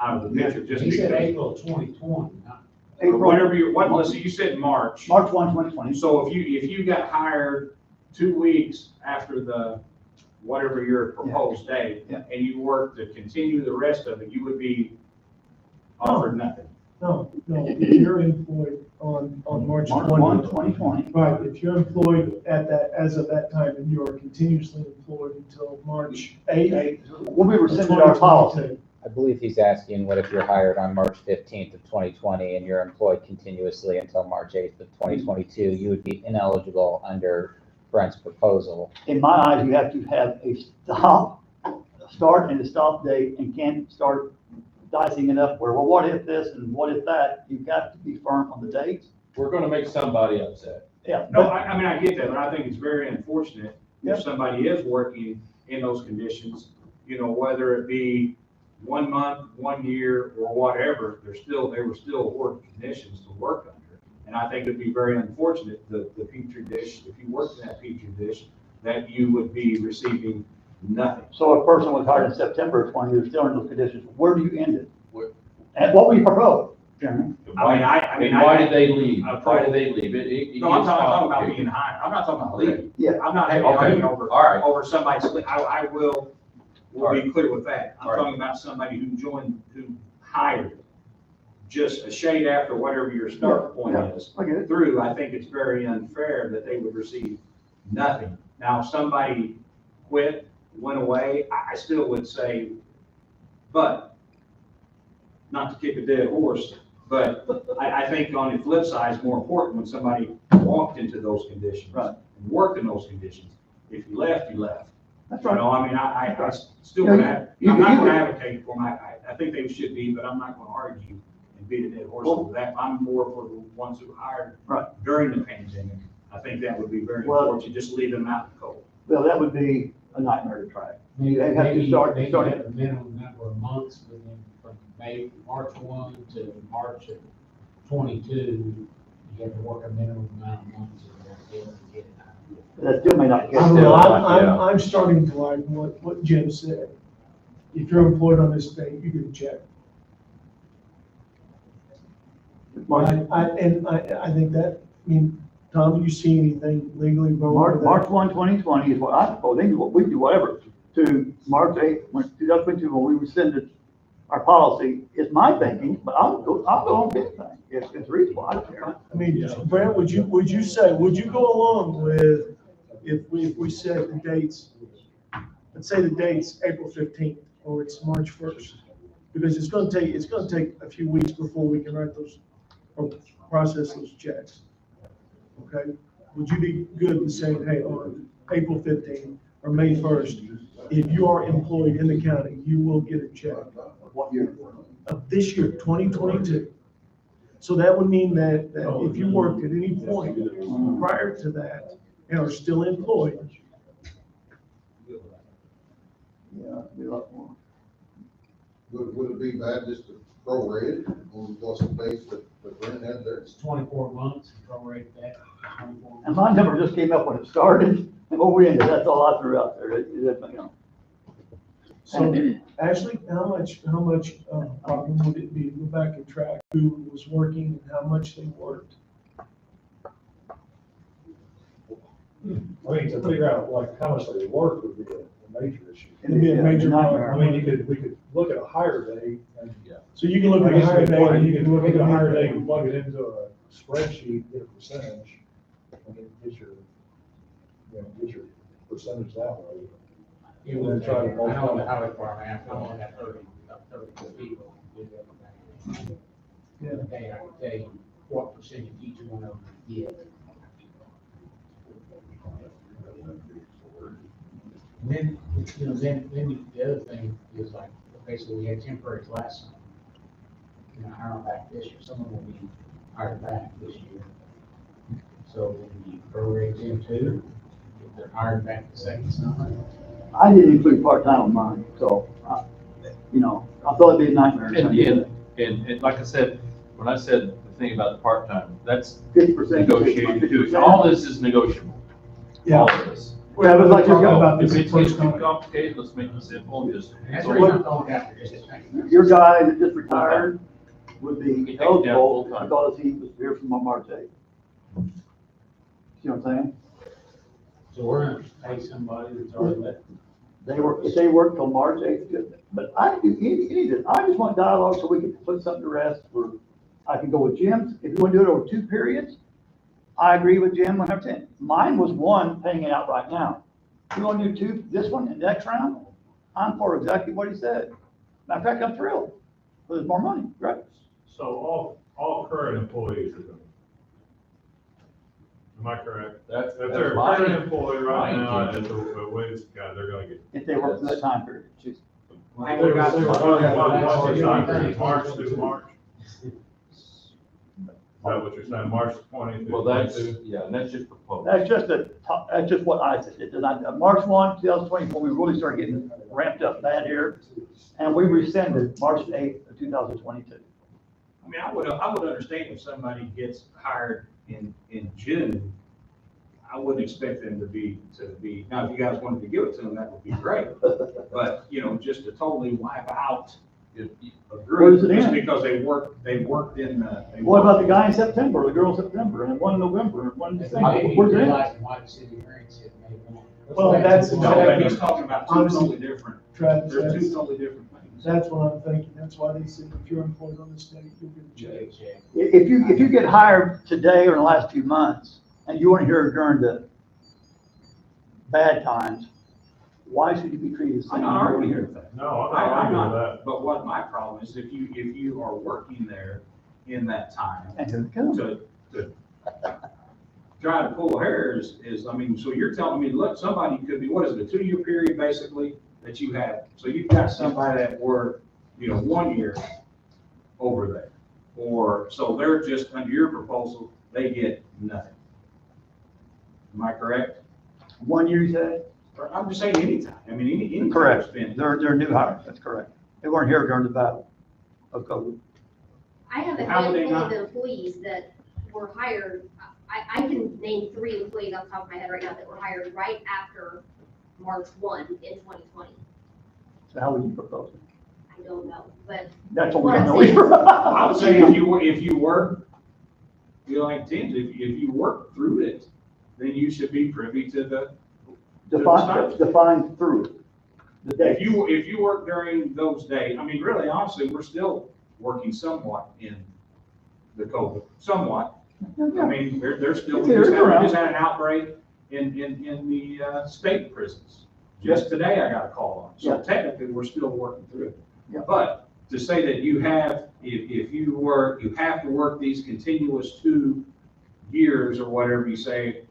Speaker 5: out of the picture, just
Speaker 11: He said
Speaker 5: because.
Speaker 11: April 2020, not.
Speaker 5: Or whatever you, what, let's see, you said March.
Speaker 3: March 1, 2020.
Speaker 5: So if you got hired 2 weeks after the, whatever your proposed date,
Speaker 3: Yeah.
Speaker 5: and you worked to continue the rest of it, you would be offered nothing.
Speaker 4: No, if you're employed on March
Speaker 3: March 1,
Speaker 4: 20th.
Speaker 3: 2020.
Speaker 4: Right, if you're employed at that, as of that time, and you are continuously employed until March 8th.
Speaker 3: When we rescinded our policy,
Speaker 4: 2022.
Speaker 7: I believe he's asking, what if you're hired on March 15th of 2020 and you're employed continuously until March 8th of 2022, you would be ineligible under Brent's proposal.
Speaker 3: in my eyes, you have to have a start and a stop date, and can't start dicing it up where, well, what if this and what if that? You've got to be firm on the dates.
Speaker 2: We're gonna make somebody upset.
Speaker 3: Yeah.
Speaker 5: No, I mean, I get that, but I think it's very unfortunate
Speaker 3: Yeah.
Speaker 5: if somebody is working in those conditions, you know, whether it be 1 month, 1 year, or whatever, they were still working conditions to work under. And I think it'd be very unfortunate, the Petri dish, if you worked in that Petri dish, that you would be receiving nothing.
Speaker 3: So a person was hired in September of 20, they're still in those conditions, where do you end it?
Speaker 2: What-
Speaker 3: And what we propose, Jeremy?
Speaker 2: And why did they leave? Why did they leave?
Speaker 5: No, I'm
Speaker 2: gets
Speaker 5: talking about
Speaker 2: complicated.
Speaker 5: being hired. I'm not talking about
Speaker 2: Okay.
Speaker 5: leaving.
Speaker 3: Yeah.
Speaker 5: I'm not having
Speaker 2: Okay.
Speaker 5: an argument over,
Speaker 2: All right.
Speaker 5: over somebody's, I will be clear with that. I'm
Speaker 2: All right.
Speaker 5: talking about somebody who hired just a shade after whatever your start point is.
Speaker 3: I get it.
Speaker 5: Through, I think it's very unfair that they would receive nothing. Now, if somebody quit, went away, I still would say, but, not to kick a dead horse, But I think on the flip side, it's more important when somebody walked into those conditions.
Speaker 3: Right.
Speaker 5: And worked in those conditions. If you left, you left.
Speaker 3: That's
Speaker 5: You
Speaker 3: right.
Speaker 5: know, I mean, I still
Speaker 3: You know,
Speaker 5: gonna,
Speaker 3: you-
Speaker 5: I'm not
Speaker 3: you-
Speaker 5: gonna advocate for them. I think they should be, but I'm not gonna argue and beat a dead horse over that. I'm more for the ones who hired
Speaker 3: Right.
Speaker 5: during the pandemic. I think that would be very
Speaker 3: Well-
Speaker 5: unfortunate, just leave them out in the cold.
Speaker 3: Well, that would be a nightmare to track.
Speaker 11: Maybe,
Speaker 3: They have to
Speaker 11: maybe
Speaker 3: start-
Speaker 11: maybe
Speaker 3: start-
Speaker 11: have a minimum number of months within, from March 1 to March of 22, you have to work a minimum amount of months and then be able to get it out.
Speaker 3: That still may not get
Speaker 4: I don't
Speaker 3: there.
Speaker 4: know,
Speaker 2: Yeah.
Speaker 4: I'm starting to like what Jim said. If you're employed on this date, you get a check. I think that, I mean, Tom, do you see anything legally wrong with that?
Speaker 3: March 1, 2020 is what I suppose, they do, we do whatever, to March 8, 2022, when we rescinded our policy, is my thinking, but I'll go on anything, if it's reasonable, I don't care.
Speaker 4: I mean, Brent, would you go along with, if we set the dates, let's say the date's April 15th, or it's March 1st? Because it's gonna take a few weeks before we can write those, or process those checks. Okay? Would you be good with saying, hey, on April 15th or May 1st, if you are employed in the county, you will get a check
Speaker 3: What year?
Speaker 4: of this year, 2022? So that would mean that if you worked at any point prior to that and are still employed,
Speaker 3: Yeah, it'd be a lot more.
Speaker 10: Would it be bad just to prorate it on what's the base that Brent had there?
Speaker 11: It's 24 months, prorate that, 24 months.
Speaker 3: And my number just came up when it started, and what we ended, that's all I threw out there,
Speaker 4: so Ashley, how much problem would it be to go back and track who was working and how much they worked?
Speaker 6: I mean, to figure out like how much they work would be a major issue.
Speaker 4: It'd be a major
Speaker 3: nightmare.
Speaker 6: I mean, we could look at a hire date and.
Speaker 4: So you can look at
Speaker 6: I
Speaker 4: a
Speaker 6: guess
Speaker 4: higher
Speaker 6: you
Speaker 4: date, and you can
Speaker 6: look
Speaker 4: look
Speaker 6: at a hire
Speaker 4: at
Speaker 6: date and plug it into a spreadsheet, get a percentage, and then get your percentage that way.
Speaker 11: It would
Speaker 6: Try to
Speaker 11: take, I know in the
Speaker 6: multiply.
Speaker 11: highway department, I only have 32 people who do everything.
Speaker 4: Yeah.
Speaker 11: Okay, I can tell you what percentage each one of them get. And then, then the other thing is like, okay, so we had temporaries last summer. You know, hire them back this year, some of them will be hired back this year. So when you prorate them too, if they're hired back the second summer,
Speaker 3: I didn't include part-time on mine, so, I thought it'd be a nightmare.
Speaker 2: And like I said, when I said the thing about the part-time, that's
Speaker 3: 50%.
Speaker 2: negotiated too. All this is negotiable.
Speaker 4: Yeah.
Speaker 2: All of this.
Speaker 3: Yeah, it was like,
Speaker 4: Talking about
Speaker 2: If
Speaker 4: this
Speaker 2: it
Speaker 4: first
Speaker 2: gets too
Speaker 4: time.
Speaker 2: complicated, let's make it simple and just.
Speaker 11: and that's the reason I'm going after this.
Speaker 3: your guy that just retired would
Speaker 2: You can
Speaker 3: be
Speaker 2: take it down
Speaker 3: eligible
Speaker 2: full-time.
Speaker 3: because he was here from March 8th. See what I'm saying?
Speaker 11: So we're gonna pay somebody that's already left.
Speaker 3: If they work till March 8th, good. But I do any, I just want dialogue so we can put something to rest for, I can go with Jim. If you want to do it over 2 periods, I agree with Jim 100%. Mine was 1 paying it out right now. You want to do 2, this one and next round? I'm for exactly what he said. Matter of fact, I'm thrilled. There's more money, right?
Speaker 8: So all current employees are going. Am I correct?
Speaker 2: That's
Speaker 8: If they're a
Speaker 2: fine.
Speaker 8: current employee right
Speaker 2: Fine,
Speaker 8: now,
Speaker 2: Jim.
Speaker 8: at the wage guy, they're gonna get.
Speaker 3: If they work in that time period.
Speaker 11: I would
Speaker 8: What-
Speaker 11: rather-
Speaker 8: what's the time period? March through March? Is that what you're saying, March 20 through
Speaker 2: Well, that's,
Speaker 8: 22?
Speaker 2: yeah, and that's just proposed.
Speaker 3: That's just what I said. It did not, March 1, 2024, we really started getting ramped up bad here. And we rescinded March 8th of 2022.
Speaker 5: I mean, I would understand if somebody gets hired in June, I wouldn't expect them to be, now, if you guys wanted to give it to them, that would be great. But, just to totally wipe out a
Speaker 3: Where does
Speaker 5: group,
Speaker 3: it
Speaker 5: just
Speaker 3: end?
Speaker 5: because they worked in,
Speaker 3: What about the guy in September, the girl in September, and one in November, and one in December?
Speaker 11: Maybe
Speaker 3: Where's it end?
Speaker 11: realizing why the city attorney said maybe not.
Speaker 4: Well, that's
Speaker 5: No, but
Speaker 4: exactly,
Speaker 5: he's talking about two
Speaker 4: Honestly,
Speaker 5: totally different,
Speaker 4: Travis,
Speaker 5: they're two
Speaker 4: that's,
Speaker 5: totally different things.
Speaker 4: that's what I'm thinking. That's why they said if you're employed on this date, you'll get a check.
Speaker 11: Check.
Speaker 3: If you get hired today or in the last few months, and you weren't here during the bad times, why should you be treated the same?
Speaker 5: I'm not arguing with that.
Speaker 8: No, I'm not arguing with that.
Speaker 5: But what my problem is, if you are working there in that time
Speaker 3: And here it comes.
Speaker 5: to try to pull hairs I mean, so you're telling me, look, somebody could be, what is it, a 2-year period basically that you have? So you've got somebody that worked, 1 year over there. Or, so they're just, under your proposal, they get nothing. Am I correct?
Speaker 3: 1 year, you said?
Speaker 5: Or I'm just saying anytime. I mean, any time
Speaker 3: Correct.
Speaker 5: spent.
Speaker 3: They're new hires, that's correct. They weren't here during the battle of COVID.
Speaker 9: I have a
Speaker 5: How would they
Speaker 9: handful of
Speaker 5: not?
Speaker 9: employees that were hired, I can name 3 employees off the top of my head right now that were hired right after March 1 in 2020.
Speaker 3: So how would you propose it?
Speaker 9: I don't know, but
Speaker 3: That's what
Speaker 9: What
Speaker 3: we
Speaker 9: I'm
Speaker 3: know.
Speaker 9: saying-
Speaker 5: I would say if you work, like Tim, if you work through it, then you should be privy to the,
Speaker 3: Define through the day.
Speaker 5: if you work during those days, I mean, really, honestly, we're still working somewhat in the COVID, somewhat. I mean, they're still, we just had an outbreak in the state prisons. Just today I got a call on, so
Speaker 3: Yeah.
Speaker 5: technically, we're still working through it.
Speaker 3: Yeah.
Speaker 5: But to say that you have, if you have to work these continuous 2 years or whatever you say,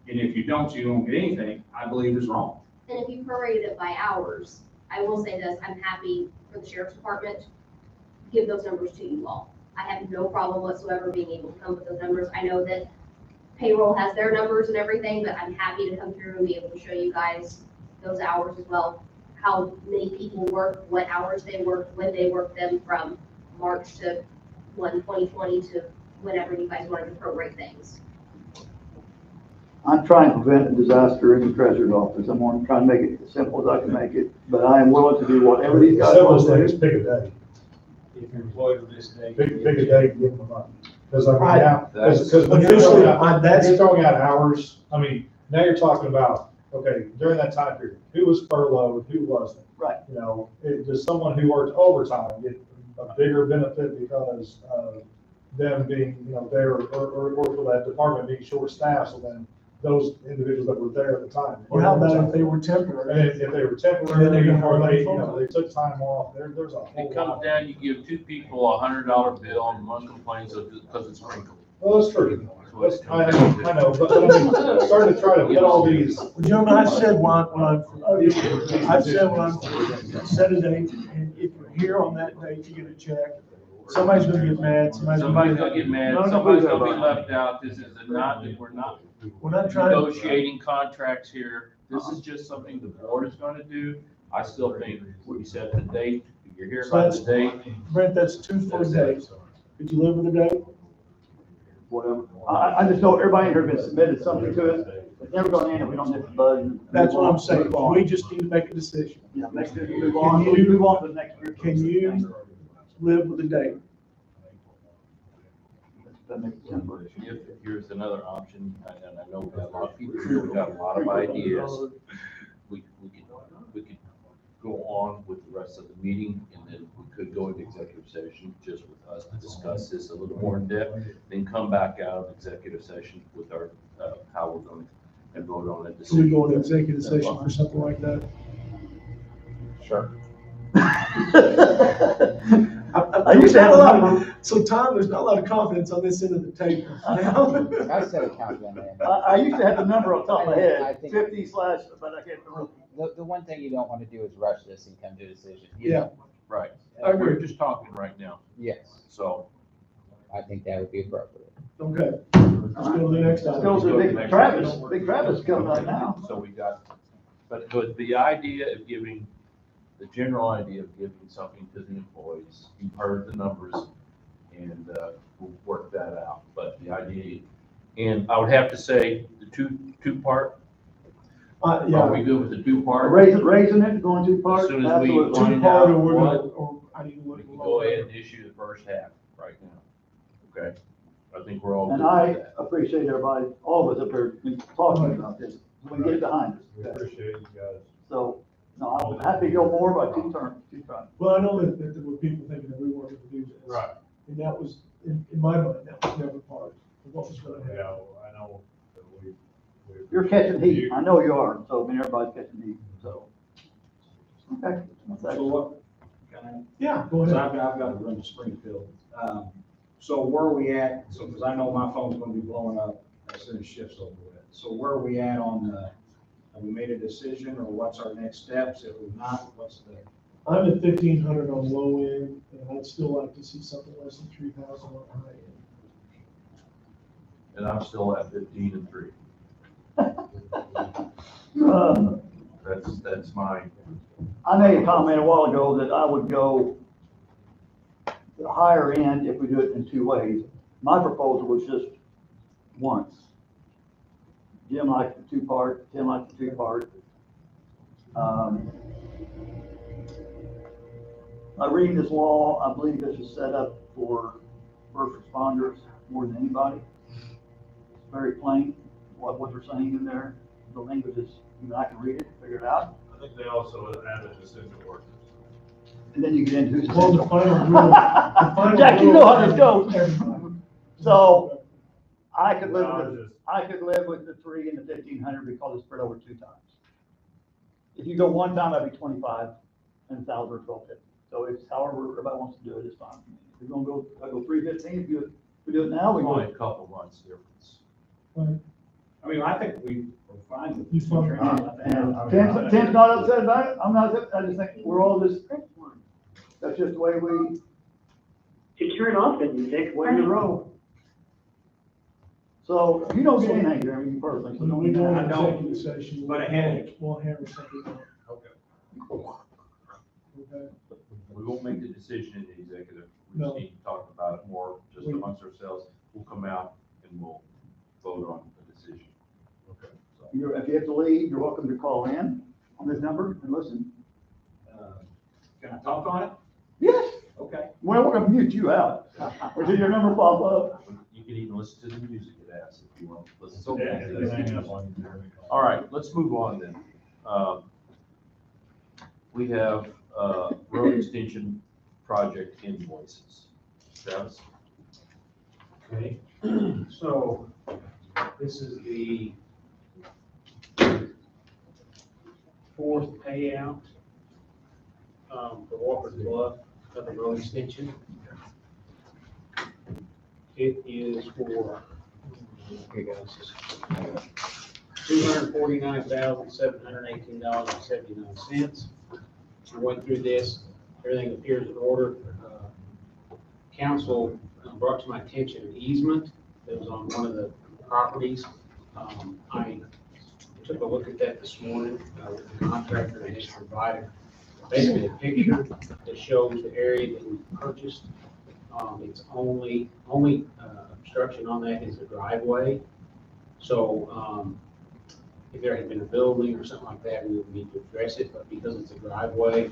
Speaker 5: and if you don't get anything, I believe is wrong.
Speaker 9: and if you prorated it by hours, I will say this, I'm happy for the sheriff's department, to give those numbers to you all. I have no problem whatsoever being able to come up with those numbers. I know that payroll has their numbers and everything, but I'm happy to come through and be able to show you guys those hours as well. How many people work, what hours they work, when they work them from March to 2020 to whenever you guys wanted to prorate things.
Speaker 3: I'm trying to prevent a disaster in the treasurer's office. I'm going to try and make it as simple as I can make it, but I am willing to do whatever these guys
Speaker 6: Simple
Speaker 3: want
Speaker 6: as
Speaker 3: to
Speaker 6: they just
Speaker 3: do.
Speaker 6: pick a day,
Speaker 11: If you're employed with this day.
Speaker 6: pick a day and give them the money. Because I mean,
Speaker 4: Right.
Speaker 6: now, because when you're
Speaker 4: Officially,
Speaker 6: throwing out,
Speaker 4: that's-
Speaker 6: you're throwing out hours, I mean, now you're talking about, okay, during that time period, who was furloughed, who wasn't?
Speaker 3: Right.
Speaker 6: Does someone who worked overtime get a bigger benefit because of them being, there, or for that department being short-staffed, so then those individuals that were there at the time.
Speaker 4: Or how about if they were
Speaker 6: And
Speaker 4: temporary?
Speaker 6: if they were
Speaker 4: Then they're
Speaker 6: temporary,
Speaker 4: gonna
Speaker 6: or they,
Speaker 4: hire
Speaker 6: they took time off, there's a whole
Speaker 2: It
Speaker 6: lot.
Speaker 2: comes down, you give 2 people $100 bill and one complains because it's wrinkled.
Speaker 6: Well, that's true.
Speaker 2: That's what it
Speaker 6: I
Speaker 2: comes down to.
Speaker 6: know, but I mean, starting to try to get all these.
Speaker 4: Well, gentlemen, I've said set a date, and if you're here on that date, you get a check. Somebody's gonna get mad,
Speaker 2: Somebody's gonna get mad,
Speaker 4: No, no,
Speaker 2: somebody's
Speaker 4: no,
Speaker 2: gonna be
Speaker 4: no.
Speaker 2: left out, this is not, we're not
Speaker 4: We're not trying to.
Speaker 2: negotiating contracts here, this is just something the board is gonna do. I still think we set the date, if you're here by the date.
Speaker 4: Brent, that's 2 full days. Could you live with a date?
Speaker 3: Whatever. I just know everybody in here has been submitted something to us. It's never going to end if we don't hit the button.
Speaker 4: That's what I'm saying.
Speaker 3: Move on.
Speaker 4: We just need to make a decision.
Speaker 3: Yeah, make sure you move on.
Speaker 4: Can you-
Speaker 3: Move on to the next group.
Speaker 4: Can you live with a date?
Speaker 3: That makes sense.
Speaker 2: If, here's another option, and I know we've got a lot of people here, we've got a lot of ideas. We could go on with the rest of the meeting, and then we could go into executive session just with us to discuss this a little more in depth, then come back out of executive session with our, how we're going to vote on that
Speaker 4: Should we
Speaker 2: decision.
Speaker 4: go into executive session for something like that?
Speaker 7: Sure.
Speaker 3: I used to have a number.
Speaker 4: So Tom, there's not a lot of confidence on this end of the table.
Speaker 7: I said a count on that.
Speaker 3: I used to have the number on top of my
Speaker 7: I
Speaker 3: head,
Speaker 7: think-
Speaker 3: 50 slash, but I can't remember.
Speaker 7: The one thing you don't want to do is rush this and come to a decision.
Speaker 4: Yeah.
Speaker 2: Right,
Speaker 4: I agree.
Speaker 2: we're just talking right now,
Speaker 7: Yes,
Speaker 2: so.
Speaker 7: I think that would be appropriate.
Speaker 4: Okay, let's go to the next
Speaker 3: Let's go
Speaker 4: item.
Speaker 3: to Big Travis. Big Travis coming up now.
Speaker 2: So we got, but the idea of giving, the general idea of giving something to the employees, you've heard the numbers, and we'll work that out. But the idea, and I would have to say, the two-part, are
Speaker 4: Yeah,
Speaker 2: we good with the two-part?
Speaker 3: Raising it, going too far.
Speaker 2: As soon as we
Speaker 3: Absolutely.
Speaker 2: find
Speaker 4: two-part, or
Speaker 2: out
Speaker 4: we're gonna,
Speaker 2: what,
Speaker 4: or I need to look.
Speaker 2: we can go ahead and issue the first half right now. Okay? I think we're all good
Speaker 3: And
Speaker 2: with
Speaker 3: I
Speaker 2: that.
Speaker 3: appreciate everybody, all of us up there been talking about this. We get it behind
Speaker 8: We
Speaker 3: us.
Speaker 8: appreciate you guys.
Speaker 3: So, no, I'm happy to go more by two terms.
Speaker 4: Well, I know that there were people thinking that we wanted to do this.
Speaker 8: Right.
Speaker 4: And that was, in my mind, that was never part of what was gonna happen.
Speaker 8: Yeah, I know that we.
Speaker 3: You're catching heat. I know you are. So, I mean, everybody's catching heat, so. Okay.
Speaker 5: So what, can I?
Speaker 4: Yeah, go
Speaker 5: Because
Speaker 4: ahead.
Speaker 5: I've got to run to Springfield. So where are we at? So, because I know my phone's gonna be blowing up as soon as shift's over with. So where are we at on the, have we made a decision or what's our next steps? If we're not, what's the?
Speaker 4: I'm at 1,500 on low end, and I'd still like to see something less than 3,000 on high end.
Speaker 2: And I'm still at 15 and 3. That's mine.
Speaker 3: I made a comment a while ago that I would go the higher end if we do it in two ways. My proposal was just once. Jim liked the two-part, Tim liked the two-part. By reading this law, I believe this is set up for first responders more than anybody. It's very plain, what they're saying in there. The language is, I can read it, figure it out.
Speaker 8: I think they also added this into ordinance.
Speaker 3: And then you get into who's.
Speaker 4: Well, the final rule. the final
Speaker 3: Jack, you
Speaker 4: rule
Speaker 3: know how this goes.
Speaker 4: everybody.
Speaker 3: So I could live
Speaker 8: No,
Speaker 3: with, I could live with the 3 and the 1,500 because it's spread over 2 times. If you go one time, that'd be 25 and 1,000 or 1,250. So it's however everybody wants to do it, it's fine. If you're gonna go, I go 315, if we do it now, we
Speaker 2: Only
Speaker 3: go.
Speaker 2: a couple months difference.
Speaker 4: Right.
Speaker 5: I mean, I think we're fine with
Speaker 4: You
Speaker 5: this.
Speaker 4: fine?
Speaker 3: And Tim's not upset about it, I'm not upset, I just think we're all just, that's just the way we,
Speaker 12: To turn off the music,
Speaker 3: way we roll. So you don't get anything, Jeremy, you personally, so
Speaker 4: When
Speaker 3: don't
Speaker 4: we
Speaker 3: get
Speaker 4: go
Speaker 5: I
Speaker 4: into
Speaker 5: don't,
Speaker 4: executive session.
Speaker 5: but ahead.
Speaker 4: We'll hammer something out.
Speaker 5: Okay.
Speaker 4: Okay.
Speaker 2: We won't make the decision in the executive. We
Speaker 4: No.
Speaker 2: just need to talk about it more, just
Speaker 4: We-
Speaker 2: amongst ourselves. We'll come out and we'll vote on the decision.
Speaker 8: Okay.
Speaker 3: If you have to leave, you're welcome to call in on this number and listen.
Speaker 5: Can I talk on it?
Speaker 3: Yes,
Speaker 5: Okay.
Speaker 3: well, we're gonna mute you out, or did your number pop up?
Speaker 2: You can even listen to the music it asks if you want. Listen
Speaker 8: So,
Speaker 2: to
Speaker 8: yeah,
Speaker 2: the
Speaker 8: they hang
Speaker 2: music.
Speaker 8: up on you, Jeremy.
Speaker 2: All right, let's move on then. We have road extension project invoices. Travis?
Speaker 11: Okay, so this is the 4th payout for Walker's Bluff of the road extension. It is for, here goes, $249,718.79. I went through this, everything appears in order. Council brought to my attention an easement that was on one of the properties. I took a look at that this morning with the contractor, and just provided basically a picture that shows the area that we purchased. It's only obstruction on that is the driveway. So, if there had been a building or something like that, we would need to address it, but because it's a driveway,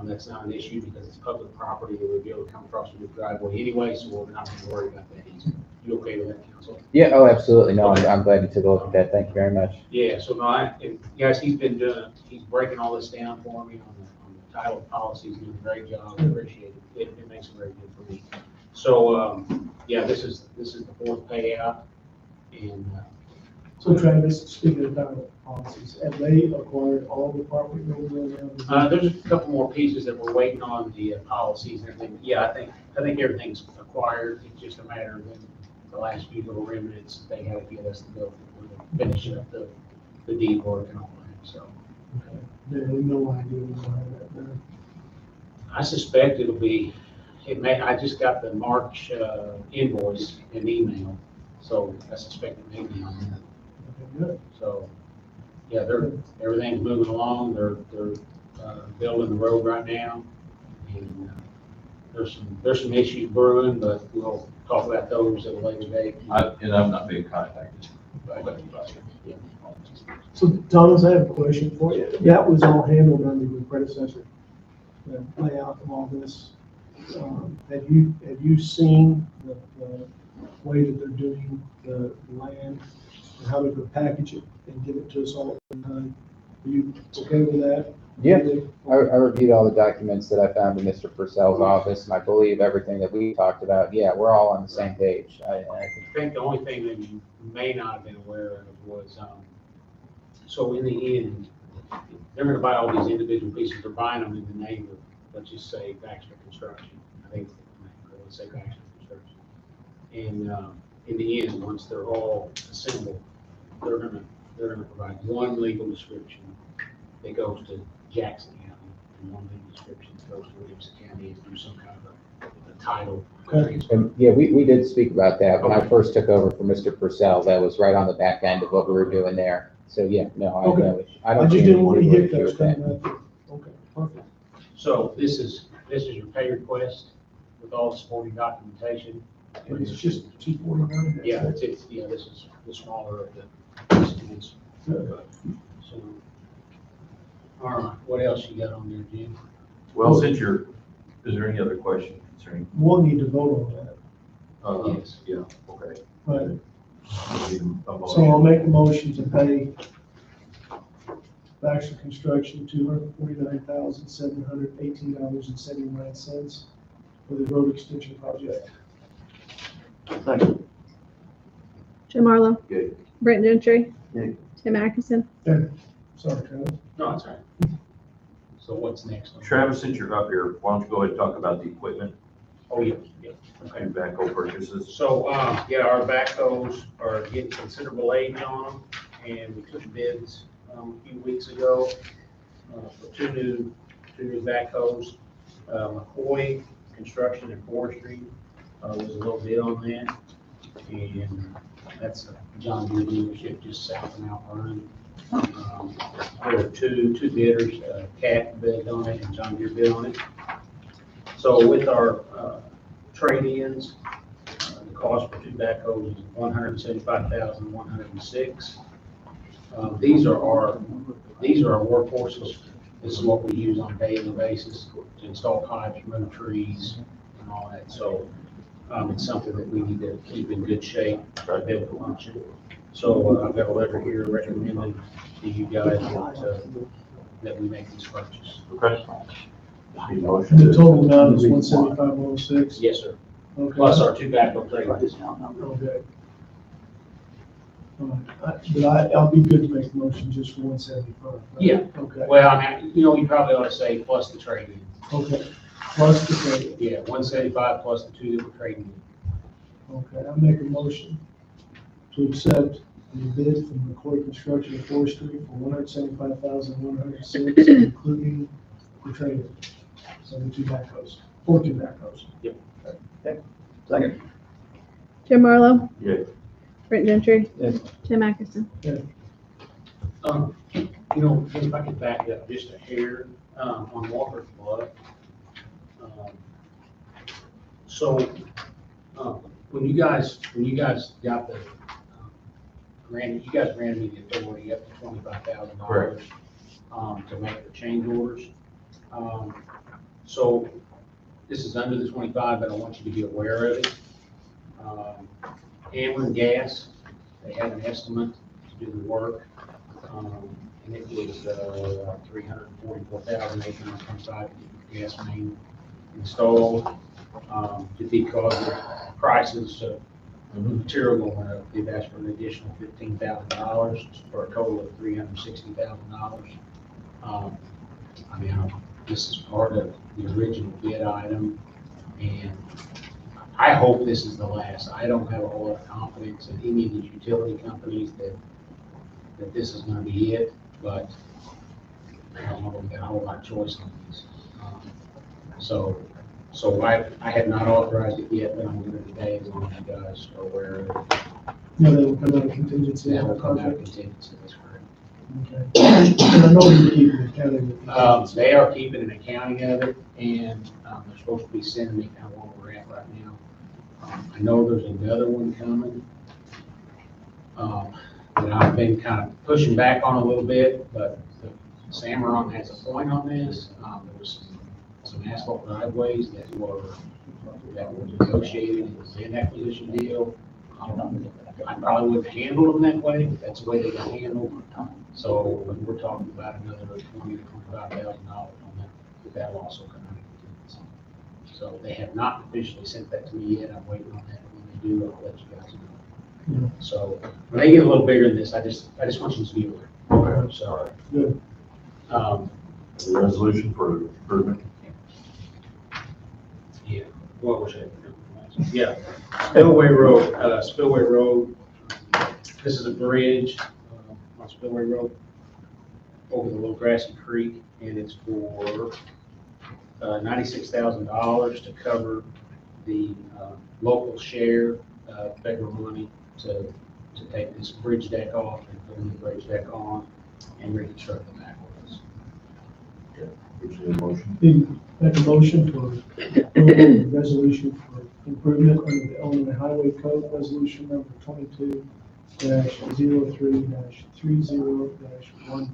Speaker 11: that's not an issue because it's public property, they would be able to come across the driveway anyway, so we're not gonna worry about that easement. You okay with that, council?
Speaker 7: Yeah, oh, absolutely. No, I'm glad you took a look at that. Thank you very much.
Speaker 11: Yeah, so no, guys, he's breaking all this down for me on the title policies, doing a great job, appreciate it. It makes it very good for me. So, yeah, this is the 4th payout, and,
Speaker 4: So Travis, speaking of title policies, have they acquired all the property over there?
Speaker 11: there's a couple more pieces that we're waiting on the policies and everything. Yeah, I think everything's acquired. It's just a matter of the last few little remnants they have to get us to go finish up the deed work and all that, so.
Speaker 4: Okay. They have no idea why that,
Speaker 11: I suspect it'll be, I just got the March invoice in email, so I suspect it may be on that.
Speaker 4: okay, good.
Speaker 11: So, yeah, everything's moving along. They're building the road right now. And there's some issues brewing, but we'll talk about those at a later date.
Speaker 2: And I'm not being contacted by anybody.
Speaker 11: Yeah.
Speaker 4: So Thomas, I have a question for you. That was all handled under the predecessor, the layout of all this. Have you seen the way that they're doing the land and how they're gonna package it and give it to us all at one time? Are you okay with that?
Speaker 7: Yeah. I reviewed all the documents that I found in Mr. Purcell's office, and I believe everything that we talked about, yeah, we're all on the same page.
Speaker 11: I think the only thing that you may not have been aware of was, so in the end, they're gonna buy all these individual pieces. They're buying them in the name of, let's just say Baxter Construction. I think it's the name, or let's say Baxter Construction. And, in the end, once they're all assembled, they're gonna provide one legal description that goes to Jackson County, and one legal description that goes to Williamson County, and do some kind of a title. transfer.
Speaker 7: And yeah, we did speak about that. When I first took over for Mr. Purcell, that was right on the back end of what we were doing there. So yeah, no, I
Speaker 4: Okay.
Speaker 7: know. I
Speaker 4: I
Speaker 7: don't
Speaker 4: just
Speaker 7: see
Speaker 4: didn't
Speaker 7: any
Speaker 4: want any
Speaker 7: issue with
Speaker 4: hiccups
Speaker 7: that.
Speaker 4: coming out. Okay, perfect.
Speaker 11: So this is your pay request with all the supporting documentation.
Speaker 4: But it's just 249.
Speaker 11: Yeah, this is the smaller of the estimates.
Speaker 4: Good.
Speaker 11: So, all right, what else you got on there, Jim?
Speaker 2: Well, is there any other question concerning,
Speaker 4: We'll need to vote on that.
Speaker 11: Yes.
Speaker 2: yeah, okay.
Speaker 4: Right.
Speaker 2: Need a motion.
Speaker 4: So I'll make a motion to pay Baxter Construction $249,718.79 for the road extension project.
Speaker 13: Jim Marlowe.
Speaker 2: Good.
Speaker 13: Brent Gentry.
Speaker 2: Good.
Speaker 13: Tim Atkinson.
Speaker 4: Sorry, Travis.
Speaker 11: No, that's all right. So what's next?
Speaker 2: Travis, since you're up here, why don't you go ahead and talk about the equipment
Speaker 11: Oh, yeah, okay.
Speaker 2: and backhoe purchases?
Speaker 11: So, yeah, our backhoes are getting considerable age on them, and we took bids, a few weeks ago, for two new backhoes. McCoy Construction and Forestry, was a little bid on that, and that's a John Deere dealership just south of Mount Vernon. There were two bidders, Cat bid on it and John Deere bid on it. So with our trade-ins, the cost for two backhoes is $175,106. These are our workhorses. This is what we use on a daily basis to install pipes, remove trees, and all that. So it's something that we need to keep in good shape to be able to function. So I've got a letter here recommending to you guys that we make this purchase.
Speaker 2: Okay. Need a motion
Speaker 4: The
Speaker 2: to-
Speaker 4: total amount is 175,106.
Speaker 11: Yes, sir.
Speaker 4: Okay.
Speaker 11: Plus our two backhoe trade.
Speaker 4: Okay. But I'll be good to make the motion just for 175.
Speaker 11: Yeah.
Speaker 4: Okay,
Speaker 11: Well, I mean, you probably ought to say plus the trade-in.
Speaker 4: okay. Plus the trade.
Speaker 11: Yeah, 175 plus the two that we're trading in.
Speaker 4: Okay, I'll make a motion to accept the bid from McCoy Construction and Forestry for 175,106, including the trade. So the two backhoes, 14 backhoes.
Speaker 3: Second.
Speaker 13: Jim Marlowe.
Speaker 2: Yeah.
Speaker 13: Brent Gentry.
Speaker 3: Yes.
Speaker 13: Tim Atkinson.
Speaker 11: If I could back up just a hair, on Walker's Bluff. So, when you guys got the, you guys granted me the authority up to $25,000, to make the change orders. So, this is under the 25, but I want you to be aware of it. Ameren Gas, they had an estimate to do the work, and it was $344,825 gas main installed. Because the prices of the material went up, they've asked for an additional $15,000 for a total of $360,000. This is part of the original bid item, and I hope this is the last. I don't have a whole lot of confidence in any of these utility companies that this is gonna be it, but I don't know if we got a whole lot of choice on these. So I have not authorized it yet, but I'm doing it today as long as you guys are aware of it.
Speaker 4: Yeah, they will come out of contingency.
Speaker 11: That
Speaker 4: on
Speaker 11: will
Speaker 4: the
Speaker 11: come out of
Speaker 4: project.
Speaker 11: contingency, that's correct.
Speaker 4: Okay. And I know you're keeping the county with contingency.
Speaker 11: They are keeping an accounting of it, and they're supposed to be sending me kind of where we're at right now. I know there's another one coming. That I've been kind of pushing back on a little bit, but Sameron has a point on this. There was some asphalt driveways that were negotiated in the acquisition deal. I probably wouldn't handle them that way, but that's the way they got handled. So we're talking about another $20,000 to $25,000 on that. That'll also come out of contingency. So they have not officially sent that to me yet. I'm waiting on that. When they do, I'll let you guys know.
Speaker 4: Yeah.
Speaker 11: So when they get a little bigger than this, I just want you to be aware.
Speaker 2: Okay,
Speaker 11: So,
Speaker 4: Good.
Speaker 2: The resolution for improvement.
Speaker 11: yeah, what was it? Yeah, Spillway Road, this is a bridge on Spillway Road over the Little Grassy Creek, and it's for $96,000 to cover the local share of federal money to take this bridge deck off and put a new bridge deck on and reconstruct the backwards.
Speaker 2: Would you need a motion?
Speaker 4: Make a motion for approval of resolution for improvement under the Illinois Highway Code, resolution number 22-03-30-15.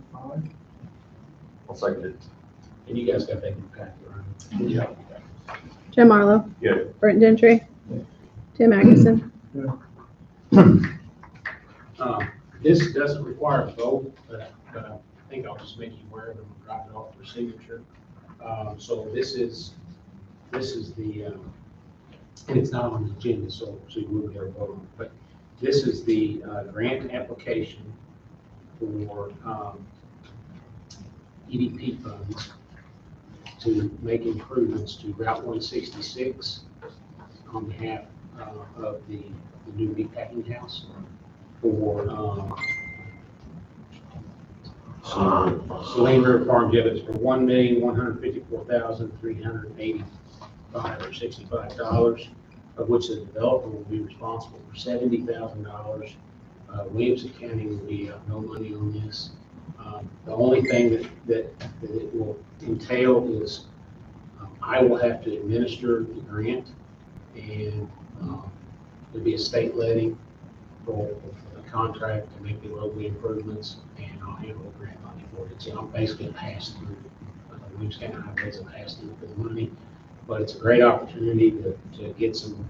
Speaker 2: I'll second it.
Speaker 11: And you guys got that in the packet, right? Yeah.
Speaker 13: Jim Marlowe.
Speaker 2: Yeah.
Speaker 13: Brent Gentry. Tim Atkinson.
Speaker 11: This doesn't require a vote, but I think I'll just make you aware of it and drop it off for signature. So this is the, and it's not on the agenda, so you wouldn't get a vote on it, but this is the grant application for EDP funds to make improvements to Route 166 on behalf of the new meatpacking house for Saline River Farm Debits for $1,154,385.65, of which the developer will be responsible for $70,000. Williamson County will be no money on this. The only thing that it will entail is I will have to administer the grant, and there'll be a state letting for the contract to make the roadway improvements, and I'll handle the grant money for it. So I'm basically a pass-through. Williamson County Highways a pass-through for the money, but it's a great opportunity to get some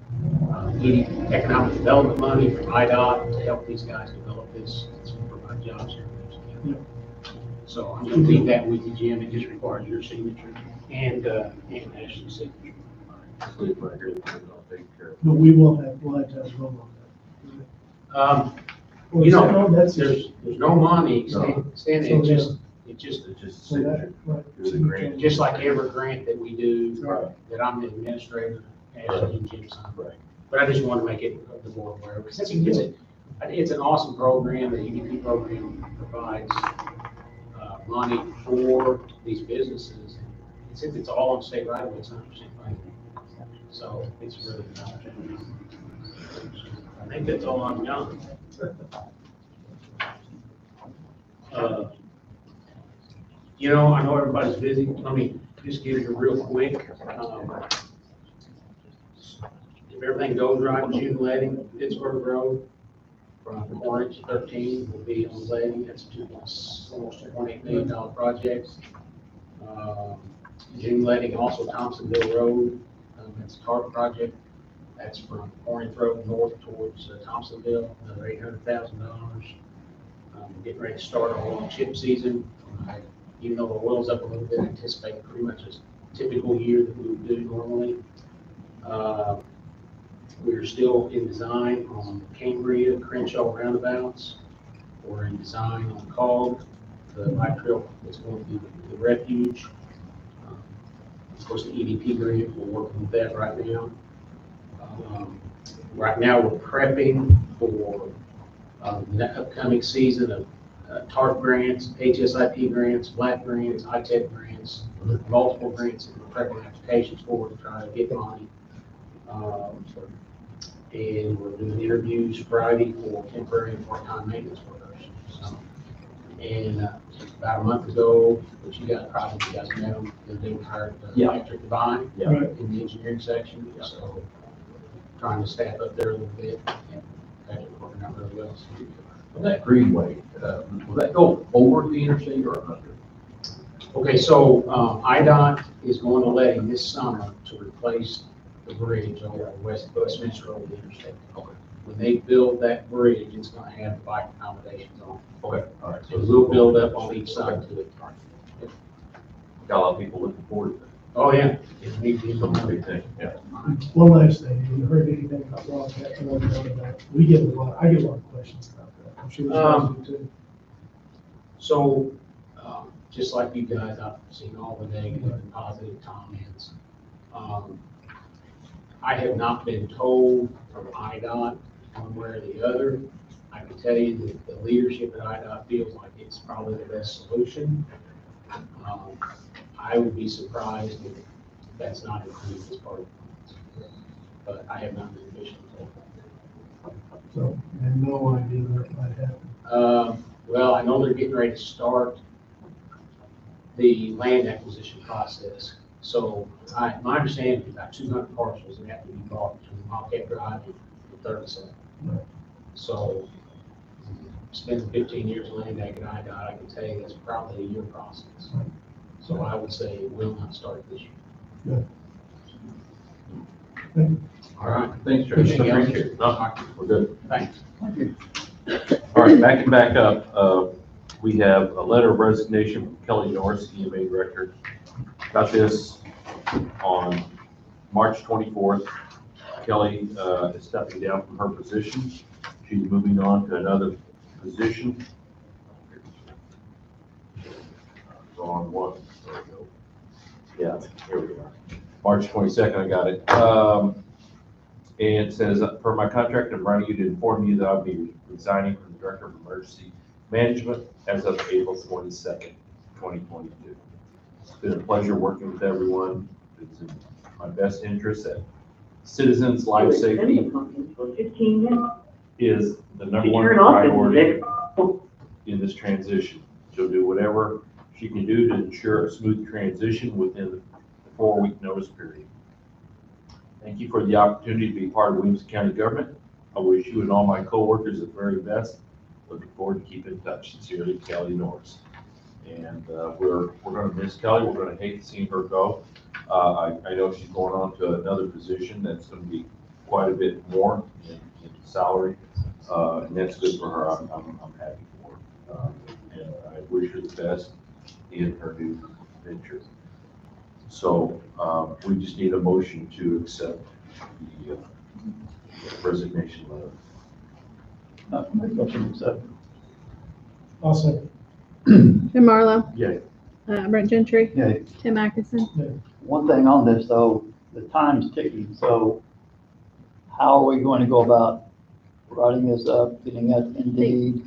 Speaker 11: economic development money from IDOT to help these guys develop this, to provide jobs here in Williamson County. So I'm going to leave that with you, Jim. It just requires your signature and Ashley's signature.
Speaker 2: Leave it right here, I'll take care of it.
Speaker 4: But we'll have to have a vote on that.
Speaker 11: You know,
Speaker 4: That's
Speaker 11: there's no money standing, it's just
Speaker 2: It's just a
Speaker 4: So that,
Speaker 2: signature.
Speaker 4: right.
Speaker 2: It's a grant.
Speaker 11: just like every grant that we do,
Speaker 2: Right.
Speaker 11: that I'm the administrator, Ashley and Jim sign.
Speaker 2: Right.
Speaker 11: But I just want to make it the board aware, because it's an awesome program. The EDP program provides money for these businesses. And since it's all on state right away, it's 100% funded. So it's really an opportunity. I think that's all I'm done. You know, I know everybody's busy. Let me just give you real quick. If everything goes right, June letting, Pittsburgh Road from Orange 13 will be on letting. That's almost $2.8 million project. June letting also Thompsonville Road. That's a TARP project. That's from Orange Road north towards Thompsonville, another $800,000. We're getting ready to start our long chip season. Even though the oil's up a little bit, I anticipate pretty much a typical year that we would do normally. We're still in design on Cambria, Crenshaw roundabouts. We're in design on COG, the bike trail that's going through the refuge. Of course, the EDP grant, we're working with that right now. Right now, we're prepping for the upcoming season of TARP grants, HSIP grants, BLAC grants, ITEC grants, multiple grants that we're prepping applications for to try to get money. And we're doing interviews Friday for temporary and part-time maintenance workers. So, and about a month ago, which you guys met them, they were hired Electric Divine in the engineering section. So trying to staff up there a little bit, and that's working out really well.
Speaker 2: Well, that greenway, will that go over the interstate or under?
Speaker 11: Okay, so IDOT is going to letting this summer to replace the bridge over Westminster over the interstate.
Speaker 2: Okay.
Speaker 11: When they build that bridge, it's going to have bike accommodations on it.
Speaker 2: Okay, all right.
Speaker 11: So we'll build up on each side to it.
Speaker 2: Got a lot of people looking forward to that.
Speaker 11: Oh, yeah. It's neat.
Speaker 2: It's a big thing, yeah.
Speaker 4: One last thing, have you heard anything about Wildcat? I get a lot of questions about that. I'm sure you guys do too.
Speaker 11: So, just like you guys, I've seen all the negative and positive comments. I have not been told from IDOT one way or the other. I can tell you that the leadership at IDOT feels like it's probably the best solution. I would be surprised if that's not included as part of it. But I have not been officially told.
Speaker 4: So, I have no idea where it might happen.
Speaker 11: Well, I know they're getting ready to start the land acquisition process. So my understanding is about 200 parcels that have to be bought between Wildcat Drive and 37.
Speaker 4: Right.
Speaker 11: So spending 15 years of land acquisition at IDOT, I can tell you that's probably a year process.
Speaker 4: Right.
Speaker 11: So I would say it will not start this year.
Speaker 4: Good. Thank you.
Speaker 2: All right, thanks, Joe.
Speaker 11: Anything else?
Speaker 2: Appreciate it. No, we're good.
Speaker 11: Thanks.
Speaker 2: All right, back up, we have a letter of resignation from Kelly Norris, EMA Director. Got this on March 24th. Kelly is stepping down from her position. She's moving on to another position. On what? There we go. Yeah, here we are. March 22nd, I got it. And it says, per my contract, I'm writing you to inform you that I'll be resigning from the Director of Emergency Management as of April 22nd, 2022. It's been a pleasure working with everyone. It's in my best interest that citizens' life safety
Speaker 12: For 15 minutes.
Speaker 2: is the number
Speaker 12: You
Speaker 2: one
Speaker 12: turn off the
Speaker 2: priority
Speaker 12: music.
Speaker 2: in this transition. She'll do whatever she can do to ensure a smooth transition within the 4-week notice period. Thank you for the opportunity to be part of Williamson County government. I wish you and all my coworkers the very best. Looking forward to keeping in touch. Sincerely, Kelly Norris. And we're going to miss Kelly. We're going to hate seeing her go. I know she's going on to another position that's going to be quite a bit more in salary, and that's good for her. I'm happy for her. And I wish her the best in her new venture. So we just need a motion to accept the resignation letter.
Speaker 3: Motion accepted.
Speaker 4: I'll second.
Speaker 13: Jim Marlowe,
Speaker 2: Yeah.
Speaker 13: Brent Gentry,
Speaker 3: Yeah,
Speaker 13: Tim Atkinson.
Speaker 3: one thing on this though, the time's ticking, so how are we going to go about writing this up, getting it Indeed?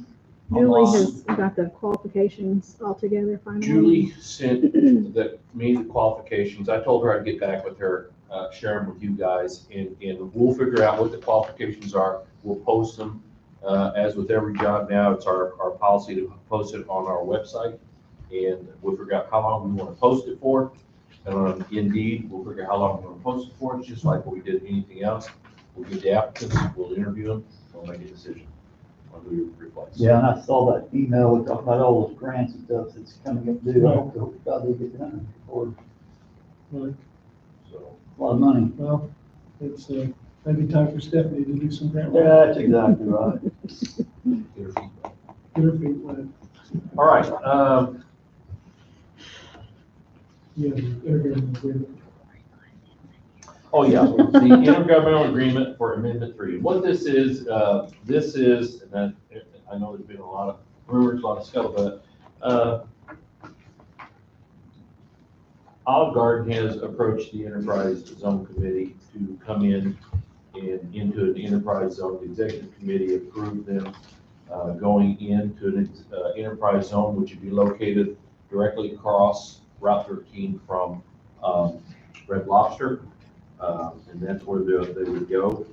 Speaker 13: Julie
Speaker 3: online?
Speaker 13: has got the qualifications all together finally.
Speaker 2: Julie sent me the qualifications. I told her I'd get back with her, share them with you guys, and we'll figure out what the qualifications are. We'll post them. As with every job now, it's our policy to post it on our website, and we'll figure out how long we want to post it for. And on Indeed, we'll figure out how long we want to post it for. It's just like what we did anything else. We'll get the applicants, we'll interview them, we'll make a decision on who you replace.
Speaker 3: Yeah, and I saw that email with talking about all those grants and stuff that's coming up due. I hope they get done before,
Speaker 2: So,
Speaker 3: a lot of money.
Speaker 4: Well, it's maybe time for Stephanie to do some grant
Speaker 3: Yeah,
Speaker 4: work.
Speaker 3: that's exactly right.
Speaker 2: get her feedback.
Speaker 4: Get her feet wet.
Speaker 2: All right,
Speaker 4: Yeah, intergovernmental agreement.
Speaker 2: oh yeah, the intergovernmental agreement for Amendment 3. What this is, and then, I know there's been a lot of rumors, a lot of scuttlebutt. Olive Garden has approached the Enterprise Zone Committee to come in and into an Enterprise Zone. The Executive Committee approved them going into an Enterprise Zone, which would be located directly across Route 13 from Red Lobster. And that's where they would go.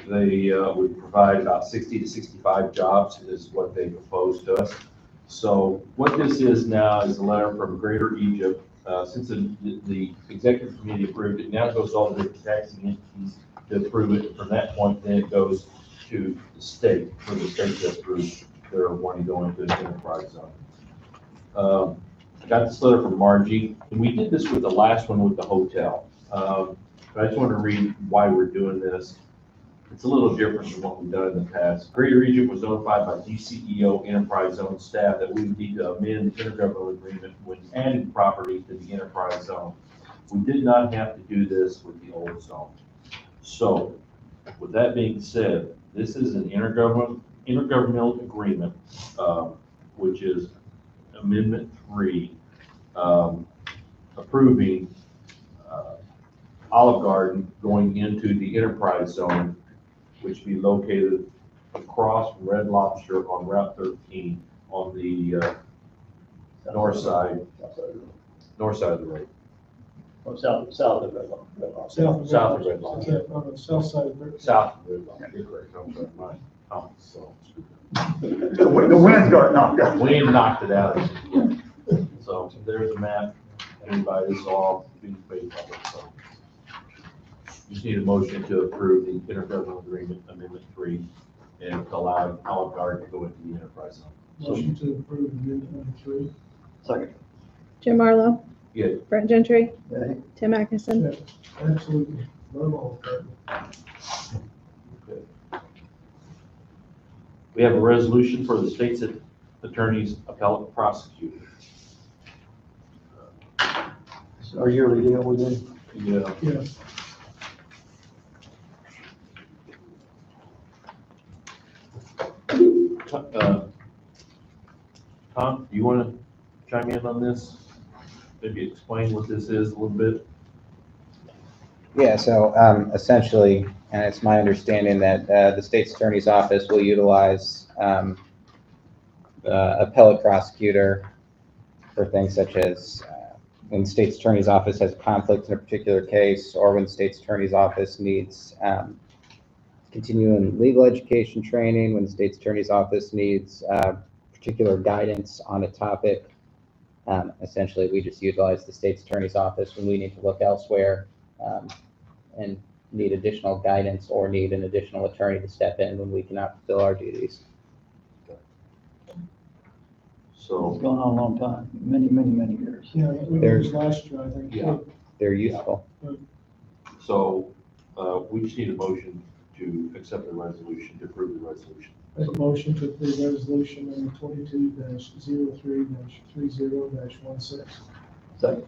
Speaker 2: They would provide about 60 to 65 jobs is what they proposed to us. So what this is now is a letter from Greater Egypt. Since the executive committee approved it, now it goes to all the different taxing entities to approve it. From that point, then it goes to the state, for the state to approve their wanting to go into an enterprise zone. I got this letter from Margie, and we did this with the last one with the hotel. But I just want to read why we're doing this. It's a little different than what we've done in the past. Greater Egypt was notified by DCEO Enterprise Zone staff that we would need to amend the intergovernmental agreement when adding property to the enterprise zone. We did not have to do this with the old zone. So, with that being said, this is an intergovernmental agreement, which is Amendment 3. approving Olive Garden going into the enterprise zone, which be located across from Red Lobster on Route 13 on the north side of the road.
Speaker 3: Or south of Red Lobster.
Speaker 2: South of Red Lobster.
Speaker 4: On the south side of Berkeley.
Speaker 2: South of Red Lobster, you're correct. I'm sorry, my comments, so.
Speaker 3: The wind got knocked out.
Speaker 2: Wind knocked it out. So there's a map, anybody that's all being paid public, so. Just need a motion to approve the intergovernmental agreement amendment 3 and to allow Olive Garden to go into the enterprise zone.
Speaker 4: Motion to approve amendment number 3.
Speaker 3: Second.
Speaker 13: Jim Marlowe,
Speaker 2: Yeah,
Speaker 13: Brent Gentry,
Speaker 3: Yeah.
Speaker 13: Tim Atkinson.
Speaker 4: Yeah, absolutely. Love Olive Garden.
Speaker 2: we have a resolution for the state's attorney's appellate prosecutor.
Speaker 3: It's our yearly deal with them.
Speaker 2: Yeah.
Speaker 4: Yeah.
Speaker 2: Tom, do you want to chime in on this? Maybe explain what this is a little bit?
Speaker 7: Yeah, so essentially, and it's my understanding that the state's attorney's office will utilize the appellate prosecutor for things such as when the state's attorney's office has conflict in a particular case, or when the state's attorney's office needs continuing legal education training, when the state's attorney's office needs particular guidance on a topic. Essentially, we just utilize the state's attorney's office when we need to look elsewhere and need additional guidance or need an additional attorney to step in when we cannot fulfill our duties.
Speaker 2: So.
Speaker 3: It's going on a long time, many years.
Speaker 4: Yeah, we did this last year, I think.
Speaker 2: Yeah.
Speaker 7: They're useful.
Speaker 2: So, we just need a motion to accept the resolution, to approve the resolution.
Speaker 4: Make a motion to approve resolution number 22-03-30-16.
Speaker 3: Second.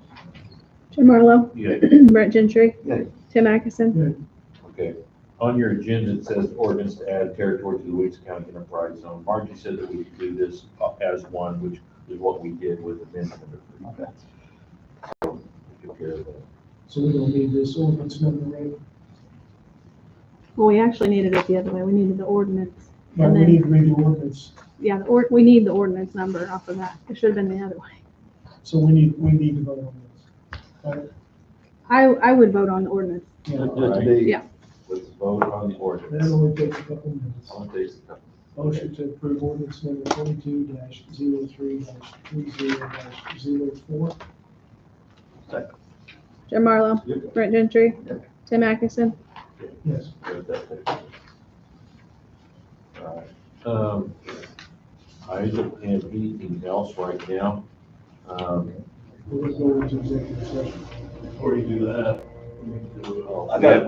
Speaker 13: Jim Marlowe,
Speaker 2: Yeah.
Speaker 13: Brent Gentry,
Speaker 3: Yeah.
Speaker 13: Tim Atkinson.
Speaker 2: Okay. On your agenda, it says ordinance to add territory to the Weeks County Enterprise Zone. Margie said that we could do this as one, which is what we did with amendment number 3.
Speaker 3: Okay.
Speaker 2: So, we took care of that.
Speaker 4: So we don't need this ordinance number, right?
Speaker 13: Well, we actually needed it the other way. We needed the ordinance.
Speaker 4: But
Speaker 13: And
Speaker 4: we
Speaker 13: then-
Speaker 4: need to read the ordinance.
Speaker 13: Yeah, we need the ordinance number off of that. It should have been the other way.
Speaker 4: So we need to vote on this. Right?
Speaker 13: I would vote on the ordinance.
Speaker 4: Yeah.
Speaker 3: Just to be.
Speaker 13: Yeah.
Speaker 2: Let's vote on the
Speaker 4: That
Speaker 2: ordinance.
Speaker 4: only takes a couple minutes.
Speaker 2: Only takes a couple.
Speaker 4: Motion to approve ordinance number 22-03-30-04.
Speaker 13: Jim Marlowe,
Speaker 2: Yep.
Speaker 13: Brent Gentry,
Speaker 3: Yep.
Speaker 13: Tim Atkinson.
Speaker 4: Yes.
Speaker 2: Got that taken. All right. I don't have anything else right now.
Speaker 4: We'll go into executive session.
Speaker 8: Before you do that,
Speaker 2: We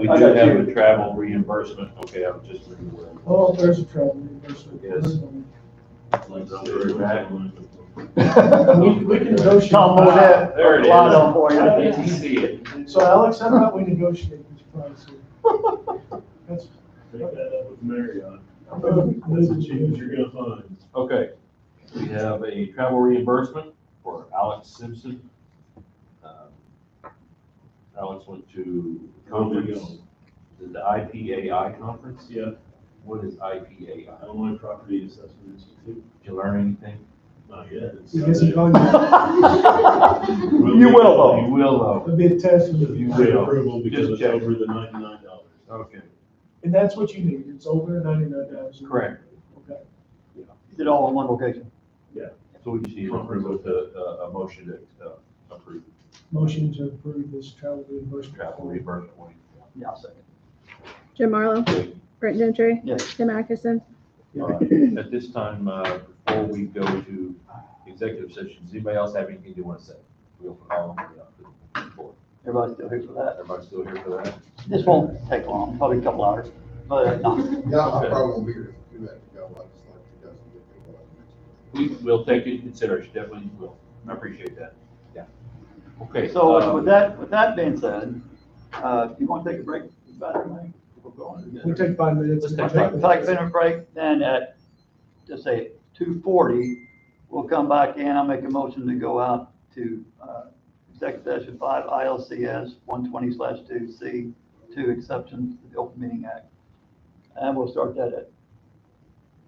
Speaker 2: do have a travel reimbursement. Okay, I'm just reading where.
Speaker 4: Oh, there's a travel reimbursement.
Speaker 2: Yes. Very bad.
Speaker 4: We can negotiate.
Speaker 3: Tom, what that?
Speaker 2: There it is.
Speaker 3: Light on for you.
Speaker 2: You see it.
Speaker 4: So Alex, how about we negotiate this price here? That's.
Speaker 8: take that up with Marriott.
Speaker 4: I'm
Speaker 8: That's
Speaker 4: gonna-
Speaker 8: the cheapest you're gonna find.
Speaker 2: Okay, we have a travel reimbursement for Alex Simpson. Alex went to conference, is it the IPAI conference?
Speaker 8: Yeah,
Speaker 2: What is IPAI?
Speaker 8: Illinois Property Assessment Institute,
Speaker 2: Did you learn anything?
Speaker 8: not yet. It's-
Speaker 4: Because he called you.
Speaker 3: You will though.
Speaker 2: You will though.
Speaker 4: It'll be a test.
Speaker 2: You
Speaker 8: Get
Speaker 2: will.
Speaker 8: approval because
Speaker 2: Just
Speaker 8: it's
Speaker 2: check.
Speaker 8: over the $99.
Speaker 2: Okay,
Speaker 4: And that's what you need. It's over $99.
Speaker 2: correct.
Speaker 4: Okay.
Speaker 3: Is it all in one location?
Speaker 2: So we just need approval to, a motion to approve
Speaker 4: Motion to approve this travel reimbursement.
Speaker 2: travel reimbursement.
Speaker 3: Yeah, I'll second.
Speaker 13: Jim Marlowe, Brent Gentry,
Speaker 3: Yes.
Speaker 13: Tim Atkinson.
Speaker 2: All right. At this time, before we go to executive session, does anybody else have anything they want to say? We'll call them up to the board.
Speaker 3: Everybody's still here for that.
Speaker 2: Everybody still here for that?
Speaker 3: This won't take long, probably a couple hours, but no.
Speaker 10: Yeah, I probably won't be here to do that, to go, I just like you guys to get people up next week.
Speaker 2: We will take it into consideration, definitely will. I appreciate that. Yeah. Okay.
Speaker 3: So with that being said, you want to take a break?
Speaker 4: We take 5 minutes.
Speaker 2: Let's take
Speaker 3: Take
Speaker 2: 5
Speaker 3: a 5-minute break, then at, just say 2:40, we'll come back in. I'll make a motion to go out to, executive session 5 ILCS 120/2C, 2 exceptions to the Open Meeting Act. And we'll start that at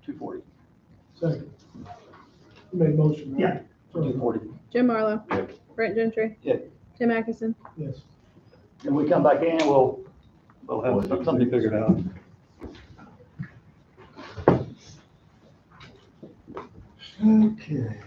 Speaker 3: 2:40.
Speaker 4: Second. You made a motion, right?
Speaker 3: Yeah. 2:40.
Speaker 13: Jim Marlowe.
Speaker 2: Yep.
Speaker 13: Brent Gentry.
Speaker 3: Yeah.
Speaker 13: Tim Atkinson.
Speaker 4: Yes.
Speaker 3: When we come back in, we'll have something figured out. Okay.